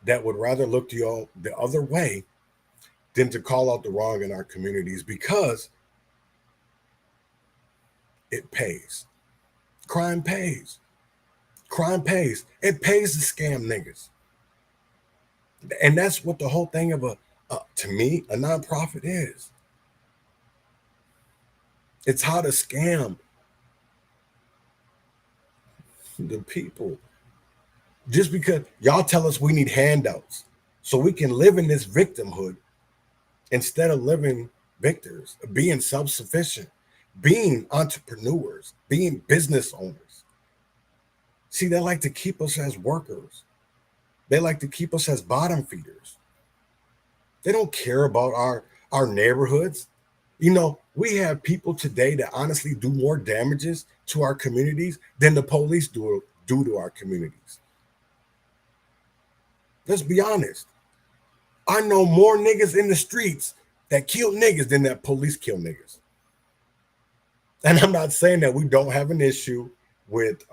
E: that would rather look to the other way than to call out the wrong in our communities because it pays. Crime pays. It pays to scam niggas. And that's what the whole thing of to me, a nonprofit is. It's how to scam the people. Just because y'all tell us we need handouts so we can live in this victimhood instead of living victors, being self-sufficient, being entrepreneurs, being business owners. See, they like to keep us as workers. They like to keep us as bottom feeders. They don't care about our neighborhoods. You know, we have people today that honestly do more damages to our communities than the police do to our communities. Let's be honest. I know more niggas in the streets that kill niggas than that police kill niggas. And I'm not saying that we don't have an issue with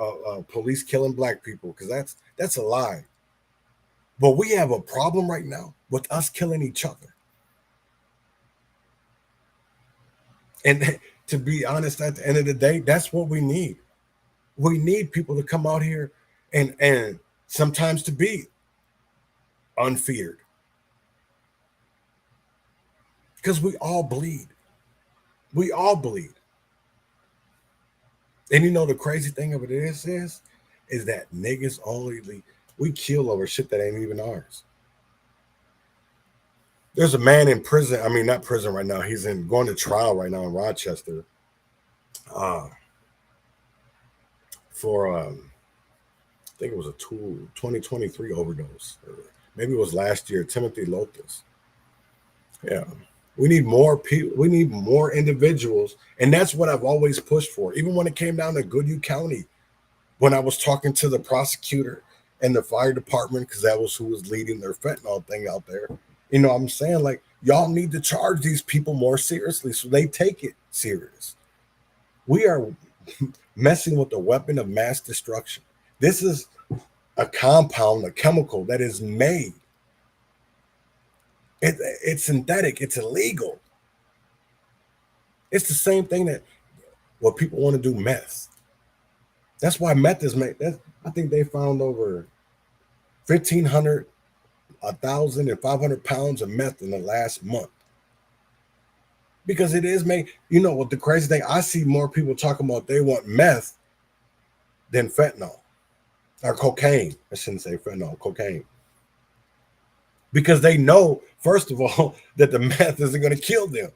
E: police killing black people, because that's a lie. But we have a problem right now with us killing each other. And to be honest, at the end of the day, that's what we need. We need people to come out here and sometimes to be unfeared. Because we all bleed. We all bleed. And you know the crazy thing of it is that niggas we kill over shit that ain't even ours. There's a man in prison. I mean, not prison right now. He's going to trial right now in Rochester for I think it was a 2023 overdose. Or maybe it was last year. Timothy Lotus. Yeah. We need more people. We need more individuals. And that's what I've always pushed for. Even when it came down to Goodhue County, when I was talking to the prosecutor and the fire department, because that was who was leading their fentanyl thing out there. You know what I'm saying? Like, y'all need to charge these people more seriously so they take it serious. We are messing with a weapon of mass destruction. This is a compound, a chemical that is made. It's synthetic. It's illegal. It's the same thing that what people want to do meth. That's why meth is made. I think they found over 1,500, 1,000, and 500 pounds of meth in the last month. Because it is made. You know what the crazy thing? I see more people talking about they want meth than fentanyl or cocaine. I shouldn't say fentanyl, cocaine. Because they know, first of all, that the meth isn't going to kill them.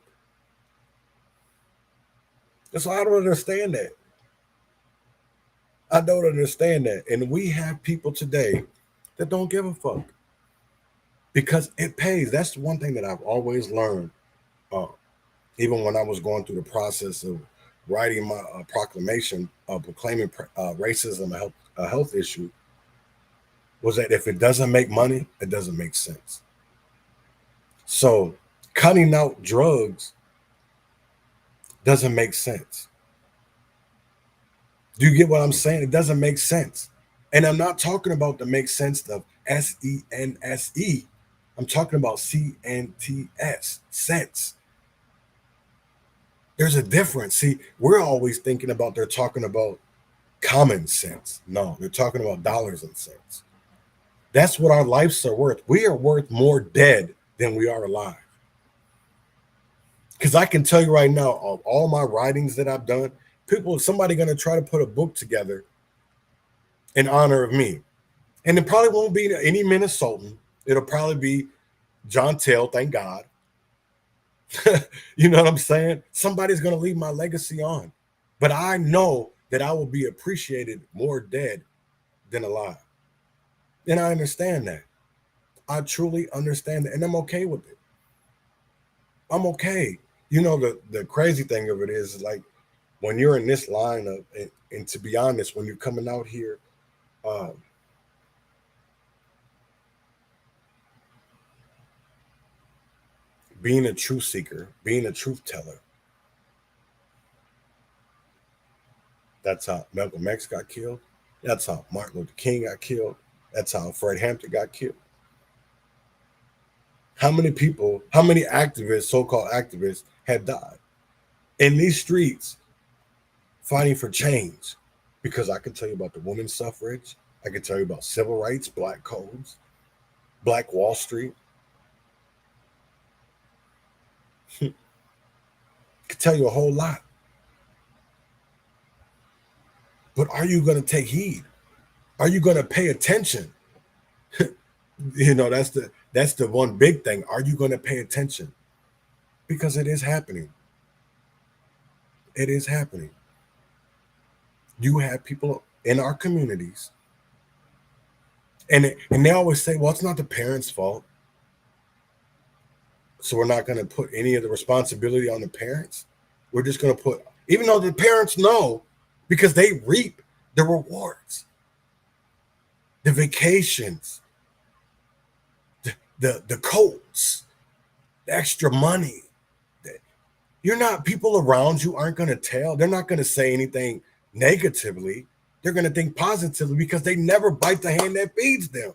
E: So I don't understand that. I don't understand that. And we have people today that don't give a fuck because it pays. That's one thing that I've always learned. Even when I was going through the process of writing my proclamation proclaiming racism a health issue, was that if it doesn't make money, it doesn't make sense. So cutting out drugs doesn't make sense. Do you get what I'm saying? It doesn't make sense. And I'm not talking about the make sense of SENSE. I'm talking about CNTS, sense. There's a difference. See, we're always thinking about they're talking about common sense. No, they're talking about dollars and cents. That's what our lives are worth. We are worth more dead than we are alive. Because I can tell you right now, of all my writings that I've done, somebody going to try to put a book together in honor of me. And it probably won't be any Minnesotan. It'll probably be John Tell, thank God. You know what I'm saying? Somebody's going to leave my legacy on. But I know that I will be appreciated more dead than alive. And I understand that. I truly understand that. And I'm okay with it. I'm okay. You know, the crazy thing of it is like when you're in this line of, and to be honest, when you're coming out here, being a truth seeker, being a truth teller. That's how Malcolm X got killed. That's how Martin Luther King got killed. That's how Fred Hampton got killed. How many people, how many activists, so-called activists, have died in these streets fighting for change? Because I can tell you about the women's suffrage. I can tell you about civil rights, black codes, Black Wall Street. I could tell you a whole lot. But are you going to take heed? Are you going to pay attention? You know, that's the one big thing. Are you going to pay attention? Because it is happening. It is happening. You have people in our communities, and they always say, well, it's not the parents' fault. So we're not going to put any of the responsibility on the parents. We're just going to put, even though the parents know, because they reap the rewards, the vacations, the coats, the extra money. You're not, people around you aren't going to tell. They're not going to say anything negatively. They're going to think positively because they never bite the hand that feeds them.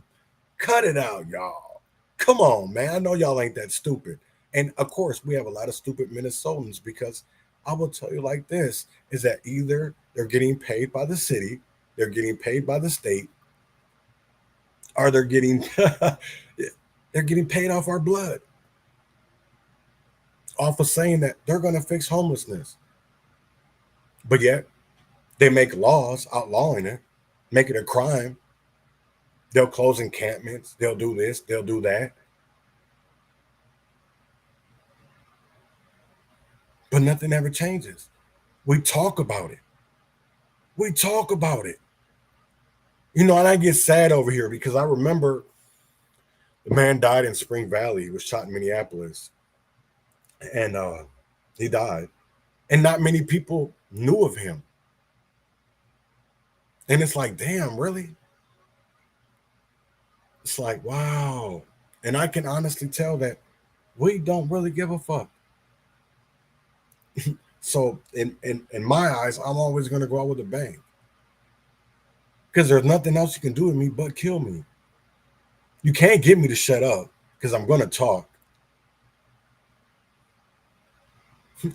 E: Cut it out, y'all. Come on, man. I know y'all ain't that stupid. And of course, we have a lot of stupid Minnesotans because I will tell you like this, is that either they're getting paid by the city, they're getting paid by the state, or they're getting paid off our blood. Off of saying that they're going to fix homelessness. But yet, they make laws outlawing it, make it a crime. They'll close encampments. They'll do this. They'll do that. But nothing ever changes. We talk about it. We talk about it. You know, and I get sad over here because I remember the man died in Spring Valley. He was shot in Minneapolis. And he died. And not many people knew of him. And it's like, damn, really? It's like, wow. And I can honestly tell that we don't really give a fuck. So in my eyes, I'm always going to go out with a bang. Because there's nothing else you can do to me but kill me. You can't get me to shut up because I'm going to talk.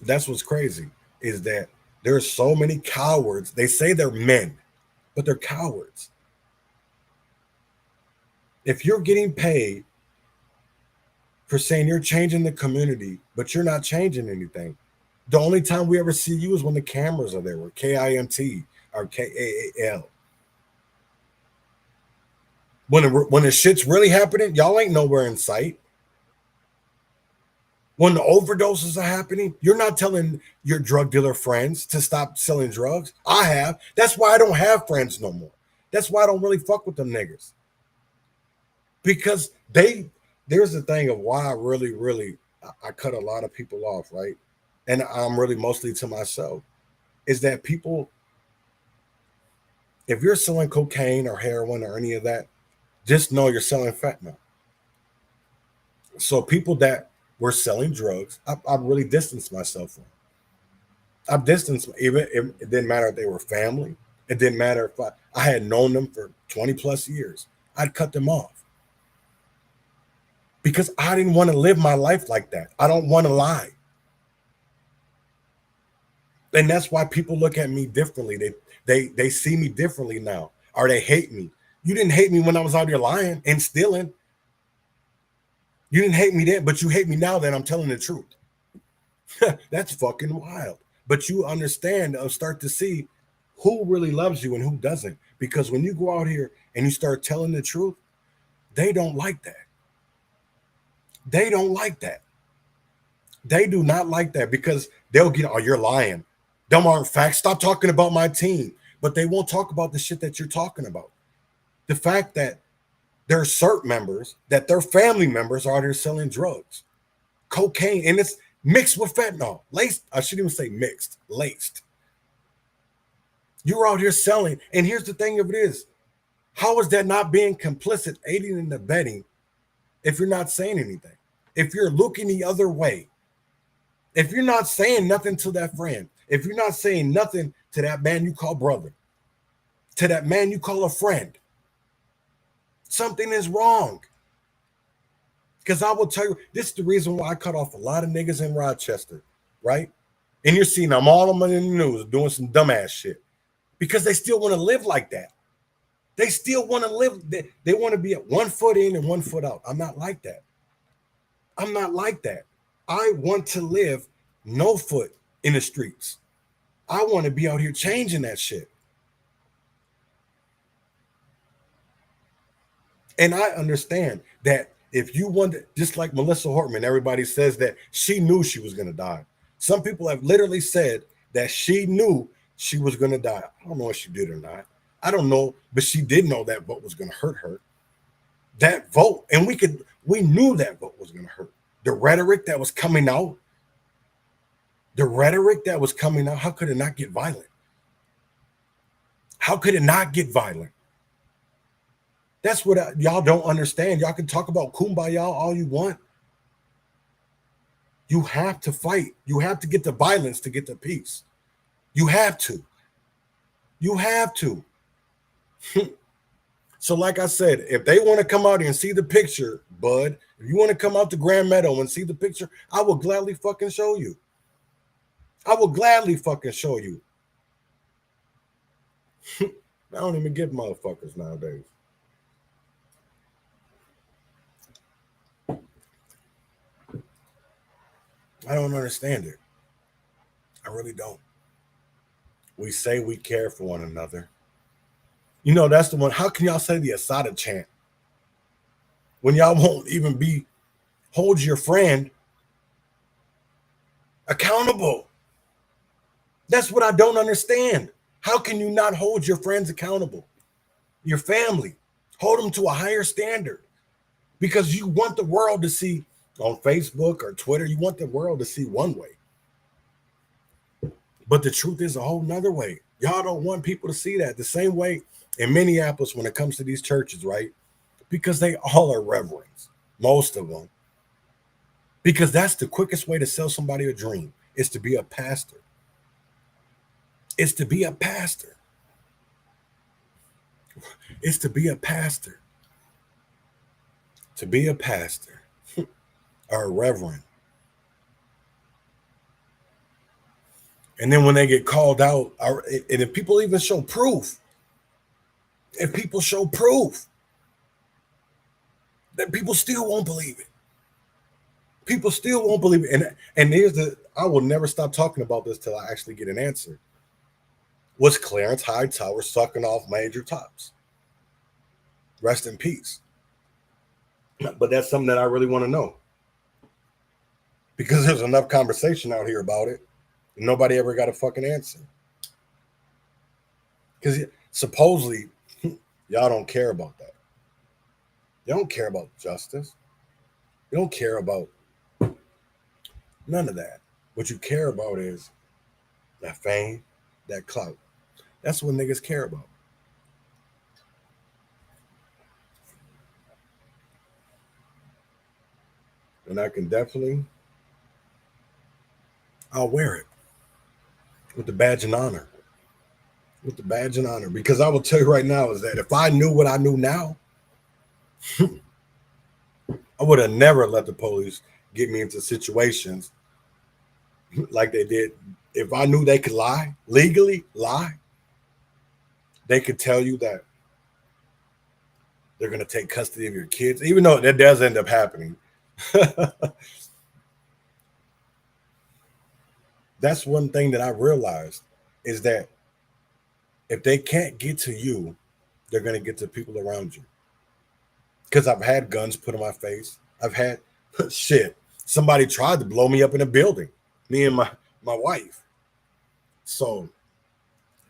E: That's what's crazy, is that there's so many cowards. They say they're men, but they're cowards. If you're getting paid for saying you're changing the community, but you're not changing anything, the only time we ever see you is when the cameras are there, or KIMT or KAAL. When the shit's really happening, y'all ain't nowhere in sight. When the overdoses are happening, you're not telling your drug dealer friends to stop selling drugs. I have. That's why I don't have friends no more. That's why I don't really fuck with them niggas. Because there's the thing of why I cut a lot of people off, right? And I'm really mostly to myself, is that people, if you're selling cocaine or heroin or any of that, just know you're selling fentanyl. So people that were selling drugs, I really distanced myself from. I've distanced, even if it didn't matter if they were family. It didn't matter if I had known them for 20 plus years. I'd cut them off. Because I didn't want to live my life like that. I don't want to lie. And that's why people look at me differently. They see me differently now, or they hate me. You didn't hate me when I was out here lying and stealing. You didn't hate me then, but you hate me now that I'm telling the truth. That's fucking wild. But you understand, start to see who really loves you and who doesn't. Because when you go out here and you start telling the truth, they don't like that. They don't like that. They do not like that, because they'll get, oh, you're lying. Them aren't facts. Stop talking about my team. But they won't talk about the shit that you're talking about. The fact that there are CERT members, that their family members are out here selling drugs, cocaine, and it's mixed with fentanyl. Laced, I shouldn't even say mixed, laced. You're out here selling. And here's the thing of it is, how is that not being complicit, aiding and abetting, if you're not saying anything? If you're looking the other way, if you're not saying nothing to that friend, if you're not saying nothing to that man you call brother, to that man you call a friend, something is wrong. Because I will tell you, this is the reason why I cut off a lot of niggas in Rochester, right? And you're seeing them all in the news doing some dumbass shit, because they still want to live like that. They still want to live. They want to be at 1 foot in and 1 foot out. I'm not like that. I'm not like that. I want to live no foot in the streets. I want to be out here changing that shit. And I understand that if you want to, just like Melissa Hortman, everybody says that she knew she was going to die. Some people have literally said that she knew she was going to die. I don't know if she did or not. I don't know, but she did know that vote was going to hurt her. That vote, and we knew that vote was going to hurt. The rhetoric that was coming out, how could it not get violent? How could it not get violent? That's what y'all don't understand. Y'all can talk about kumbaya all you want. You have to fight. You have to get the violence to get the peace. You have to. You have to. So like I said, if they want to come out here and see the picture, bud, if you want to come out to Grand Meadow and see the picture, I will gladly fucking show you. I will gladly fucking show you. I don't even get motherfuckers nowadays. I don't understand it. I really don't. We say we care for one another. You know, that's the one. How can y'all say the Asada chant when y'all won't even hold your friend accountable? That's what I don't understand. How can you not hold your friends accountable? Your family, hold them to a higher standard, because you want the world to see, on Facebook or Twitter. You want the world to see one way. But the truth is a whole nother way. Y'all don't want people to see that. The same way in Minneapolis when it comes to these churches, right? Because they all are reverends, most of them. Because that's the quickest way to sell somebody a dream, is to be a pastor. It's to be a pastor. It's to be a pastor. To be a pastor or a reverend. And then when they get called out, and if people even show proof, then people still won't believe it. People still won't believe it. And I will never stop talking about this till I actually get an answer. Was Clarence Hightower sucking off Major Tops? Rest in peace. But that's something that I really want to know. Because there's enough conversation out here about it. And nobody ever got a fucking answer. Because supposedly, y'all don't care about that. You don't care about justice. You don't care about none of that. What you care about is that fame, that clout. That's what niggas care about. And I can definitely, I'll wear it with the badge and honor. With the badge and honor. Because I will tell you right now is that if I knew what I knew now, I would have never let the police get me into situations like they did. If I knew they could lie, legally lie, they could tell you that they're going to take custody of your kids, even though that does end up happening. That's one thing that I realized is that if they can't get to you, they're going to get to people around you. Because I've had guns put in my face. I've had shit. Somebody tried to blow me up in a building, me and my wife. So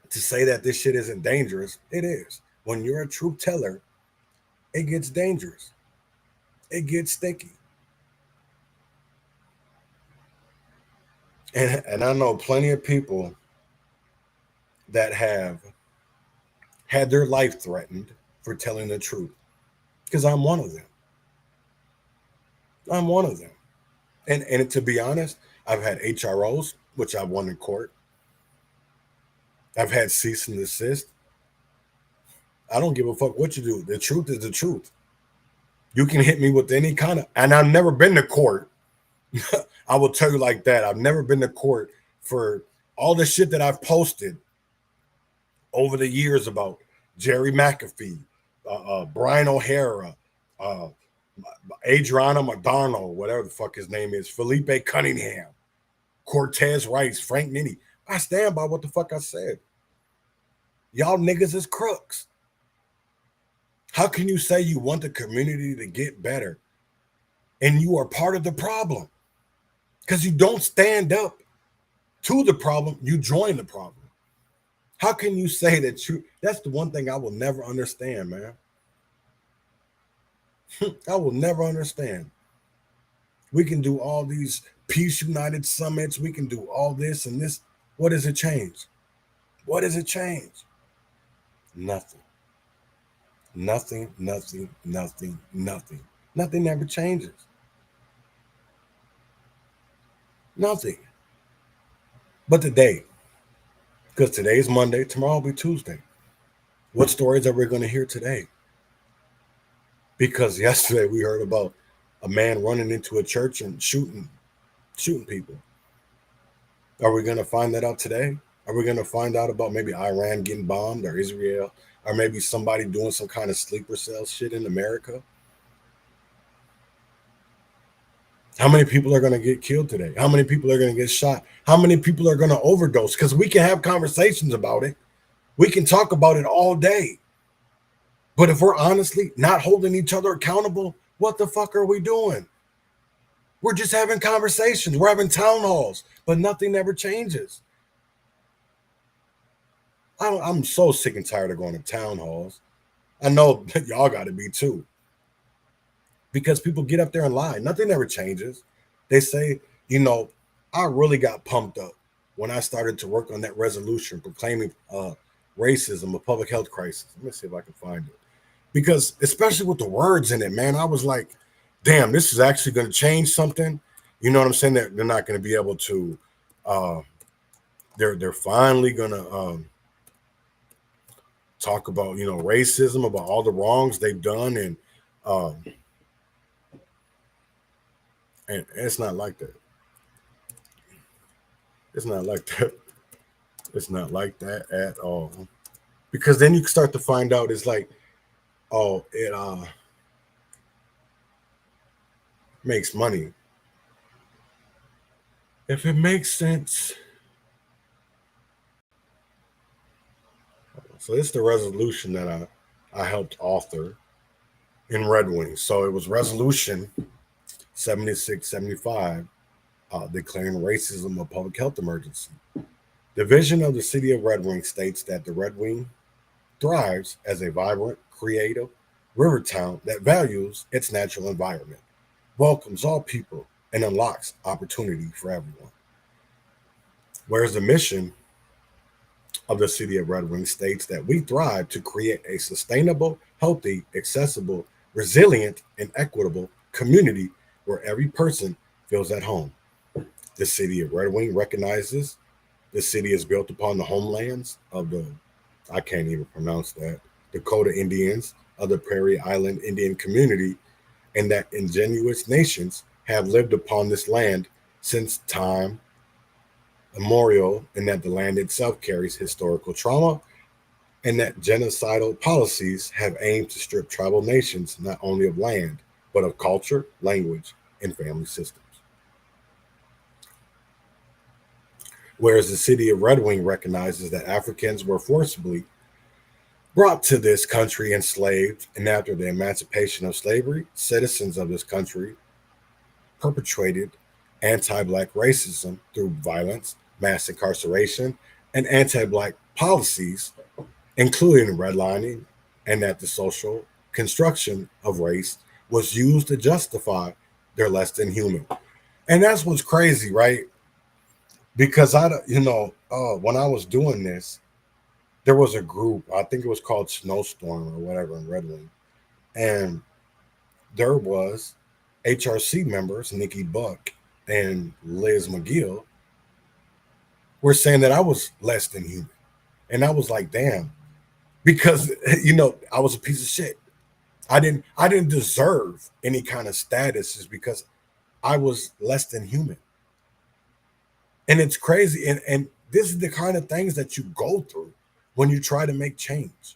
E: to say that this shit isn't dangerous, it is. When you're a truth teller, it gets dangerous. It gets sticky. And I know plenty of people that have had their life threatened for telling the truth. Because I'm one of them. I'm one of them. And to be honest, I've had HROs, which I've won in court. I've had cease and desist. I don't give a fuck what you do. The truth is the truth. You can hit me with any kind of, and I've never been to court. I will tell you like that. I've never been to court for all the shit that I've posted over the years about Jerry McAfee, Brian O'Hara, Adriana McDonald, whatever the fuck his name is, Felipe Cunningham, Cortez Rice, Frank Nitty. I stand by what the fuck I said. Y'all niggas is crooks. How can you say you want the community to get better and you are part of the problem? Because you don't stand up to the problem, you join the problem. How can you say that that's the one thing I will never understand, man. I will never understand. We can do all these Peace United summits. We can do all this and this. What does it change? What does it change? Nothing. Nothing, nothing, nothing, nothing. Nothing ever changes. Nothing. But today, because today is Monday, tomorrow will be Tuesday. What stories are we going to hear today? Because yesterday we heard about a man running into a church and shooting people. Are we going to find that out today? Are we going to find out about maybe Iran getting bombed or Israel or maybe somebody doing some kind of sleeper cell shit in America? How many people are going to get killed today? How many people are going to get shot? How many people are going to overdose? Because we can have conversations about it. We can talk about it all day. But if we're honestly not holding each other accountable, what the fuck are we doing? We're just having conversations. We're having town halls, but nothing ever changes. I'm so sick and tired of going to town halls. I know y'all got to be too. because people get up there and lie. Nothing ever changes. They say, you know, I really got pumped up when I started to work on that resolution proclaiming racism a public health crisis. Let me see if I can find it. Because especially with the words in it, man, I was like, damn, this is actually going to change something. You know what I'm saying? They're not going to be able to, they're finally going to talk about, you know, racism, about all the wrongs they've done. And it's not like that. It's not like that. It's not like that at all. Because then you start to find out it's like, oh, it makes money. If it makes sense. So it's the resolution that I helped author in Red Wing. So it was resolution 7675 declaring racism a public health emergency. The vision of the city of Red Wing states that the Red Wing thrives as a vibrant, creative river town that values its natural environment, welcomes all people, and unlocks opportunity for everyone. Whereas the mission of the city of Red Wing states that we thrive to create a sustainable, healthy, accessible, resilient, and equitable community where every person feels at home. The city of Red Wing recognizes the city is built upon the homelands of the, I can't even pronounce that, Dakota Indians of the Prairie Island Indian community, and that indigenous nations have lived upon this land since time immemorial, and that the land itself carries historical trauma, and that genocidal policies have aimed to strip tribal nations not only of land, but of culture, language, and family systems. Whereas the city of Red Wing recognizes that Africans were forcibly brought to this country enslaved, and after the emancipation of slavery, citizens of this country perpetrated anti-Black racism through violence, mass incarceration, and anti-Black policies, including redlining, and that the social construction of race was used to justify their less than human. And that's what's crazy, right? Because when I was doing this, there was a group, I think it was called Snowstorm or whatever in Red Wing, and there was HRC members, Nikki Buck and Liz McGill, were saying that I was less than human. And I was like, damn, because I was a piece of shit. I didn't deserve any kind of status just because I was less than human. And it's crazy. And this is the kind of things that you go through when you try to make change.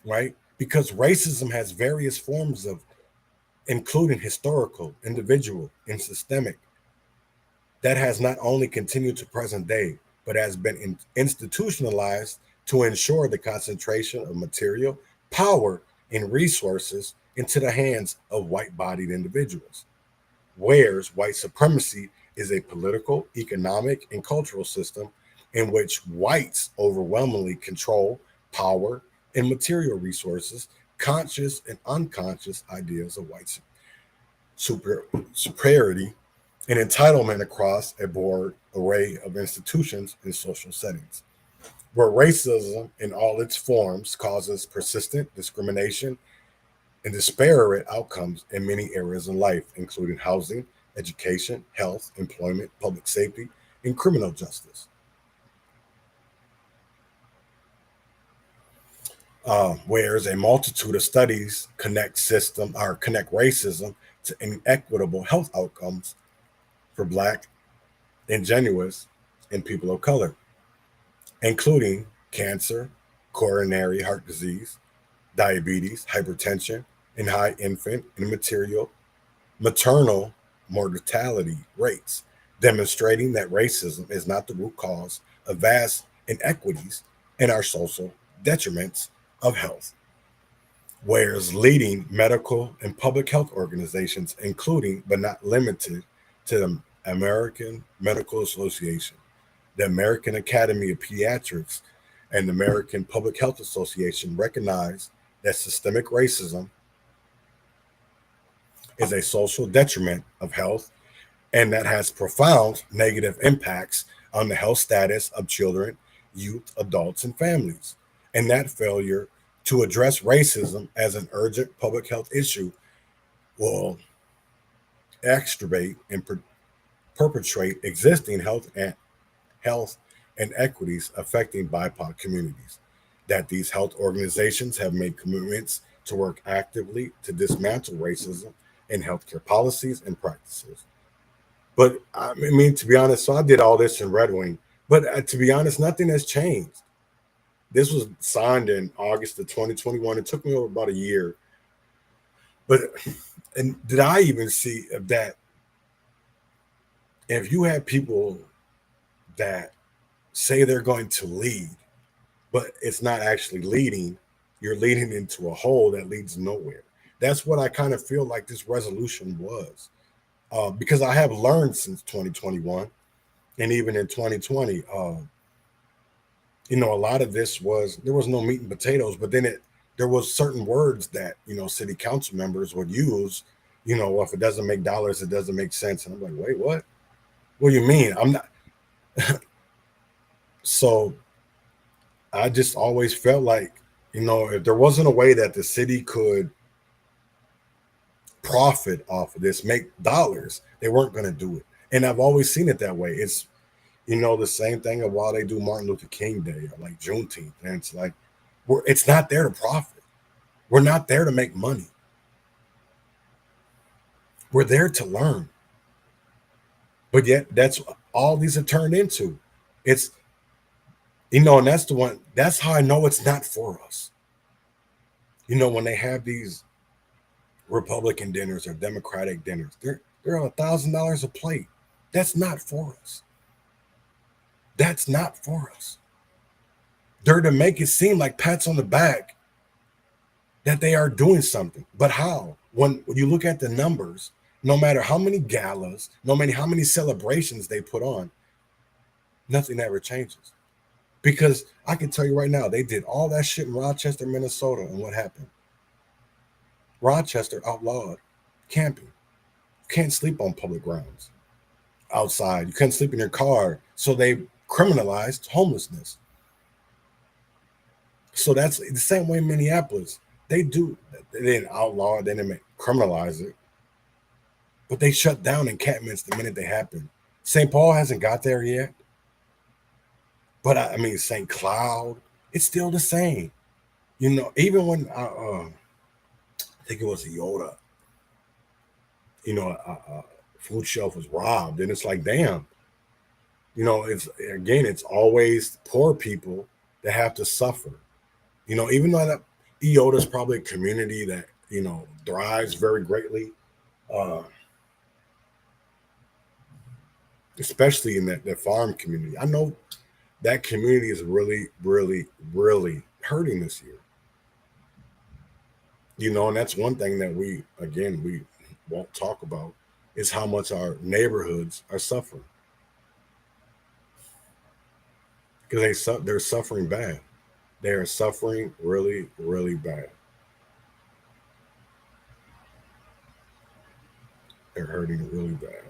E: Right? Because racism has various forms of, including historical, individual, and systemic, that has not only continued to present day, but has been institutionalized to ensure the concentration of material, power, and resources into the hands of white-bodied individuals. Whereas white supremacy is a political, economic, and cultural system in which whites overwhelmingly control power and material resources, conscious and unconscious ideas of white superiority and entitlement across a broad array of institutions and social settings, where racism in all its forms causes persistent discrimination and disparate outcomes in many areas of life, including housing, education, health, employment, public safety, and criminal justice. Whereas a multitude of studies connect racism to inequitable health outcomes for Black, indigenous, and people of color, including cancer, coronary heart disease, diabetes, hypertension, and high infant and maternal mortality rates, demonstrating that racism is not the root cause of vast inequities in our social detriments of health. Whereas leading medical and public health organizations, including but not limited to the American Medical Association, the American Academy of Pediatrics, and the American Public Health Association, recognize that systemic racism is a social detriment of health, and that has profound negative impacts on the health status of children, youth, adults, and families. And that failure to address racism as an urgent public health issue will exacerbate and perpetuate existing health inequities affecting BIPOC communities. That these health organizations have made commitments to work actively to dismantle racism in healthcare policies and practices. But I mean, to be honest, so I did all this in Red Wing, but to be honest, nothing has changed. This was signed in August of 2021. It took me over about a year. But, and did I even see that if you have people that say they're going to lead, but it's not actually leading, you're leading into a hole that leads nowhere. That's what I kind of feel like this resolution was. Because I have learned since 2021 and even in 2020, you know, a lot of this was, there was no meat and potatoes, but then there was certain words that, you know, city council members would use, you know, well, if it doesn't make dollars, it doesn't make sense. And I'm like, wait, what? What do you mean? I'm not. So I just always felt like, you know, if there wasn't a way that the city could profit off of this, make dollars, they weren't going to do it. And I've always seen it that way. It's, you know, the same thing of why they do Martin Luther King Day or like Juneteenth. And it's like, it's not there to profit. We're not there to make money. We're there to learn. But yet that's all these have turned into. It's, you know, and that's the one, that's how I know it's not for us. You know, when they have these Republican dinners or Democratic dinners, they're $1,000 a plate. That's not for us. That's not for us. They're to make it seem like pats on the back that they are doing something. But how? When you look at the numbers, no matter how many galas, no matter how many celebrations they put on, nothing ever changes. Because I can tell you right now, they did all that shit in Rochester, Minnesota, and what happened? Rochester outlawed camping. You can't sleep on public grounds outside. You can't sleep in your car. So they criminalized homelessness. So that's the same way in Minneapolis. They didn't outlaw it, they didn't criminalize it. But they shut down encampments the minute they happen. St. Paul hasn't got there yet. But I mean, St. Cloud, it's still the same. You know, even when I think it was a Yoda, you know, a food shelf was robbed, and it's like, damn, you know, it's always poor people that have to suffer. You know, even though that Eota is probably a community that, you know, thrives very greatly, especially in that farm community. I know that community is really, really, really hurting this year. You know, and that's one thing that we won't talk about is how much our neighborhoods are suffering. Because they're suffering bad. They are suffering really, really bad. They're hurting really bad.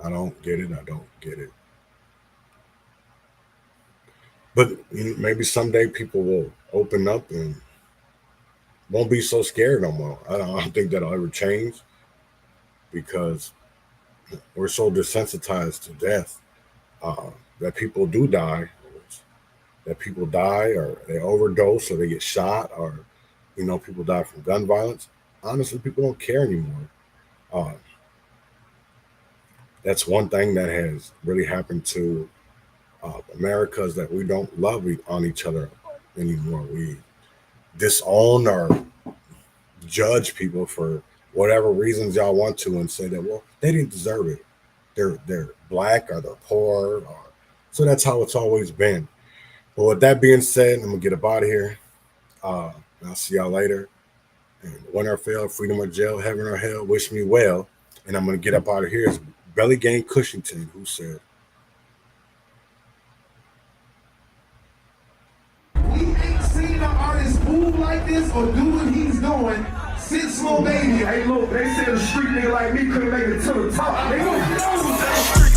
E: I don't get it. I don't get it. But maybe someday people will open up and won't be so scared no more. I don't think that'll ever change because we're so desensitized to death that people do die, that people die or they overdose or they get shot or, you know, people die from gun violence. Honestly, people don't care anymore. That's one thing that has really happened to America is that we don't love on each other anymore. We disown or judge people for whatever reasons y'all want to and say that, well, they didn't deserve it. They're black or they're poor. So that's how it's always been. But with that being said, I'm going to get up out of here. I'll see y'all later. And win or fail, freedom or jail, heaven or hell, wish me well. And I'm going to get up out of here. It's Belly Gang Cushington who said,
T: we ain't seen the artist like this or do what he's doing, six more baby. Hey, look, they said a street nigga like me couldn't make it to the top. They gonna get over that.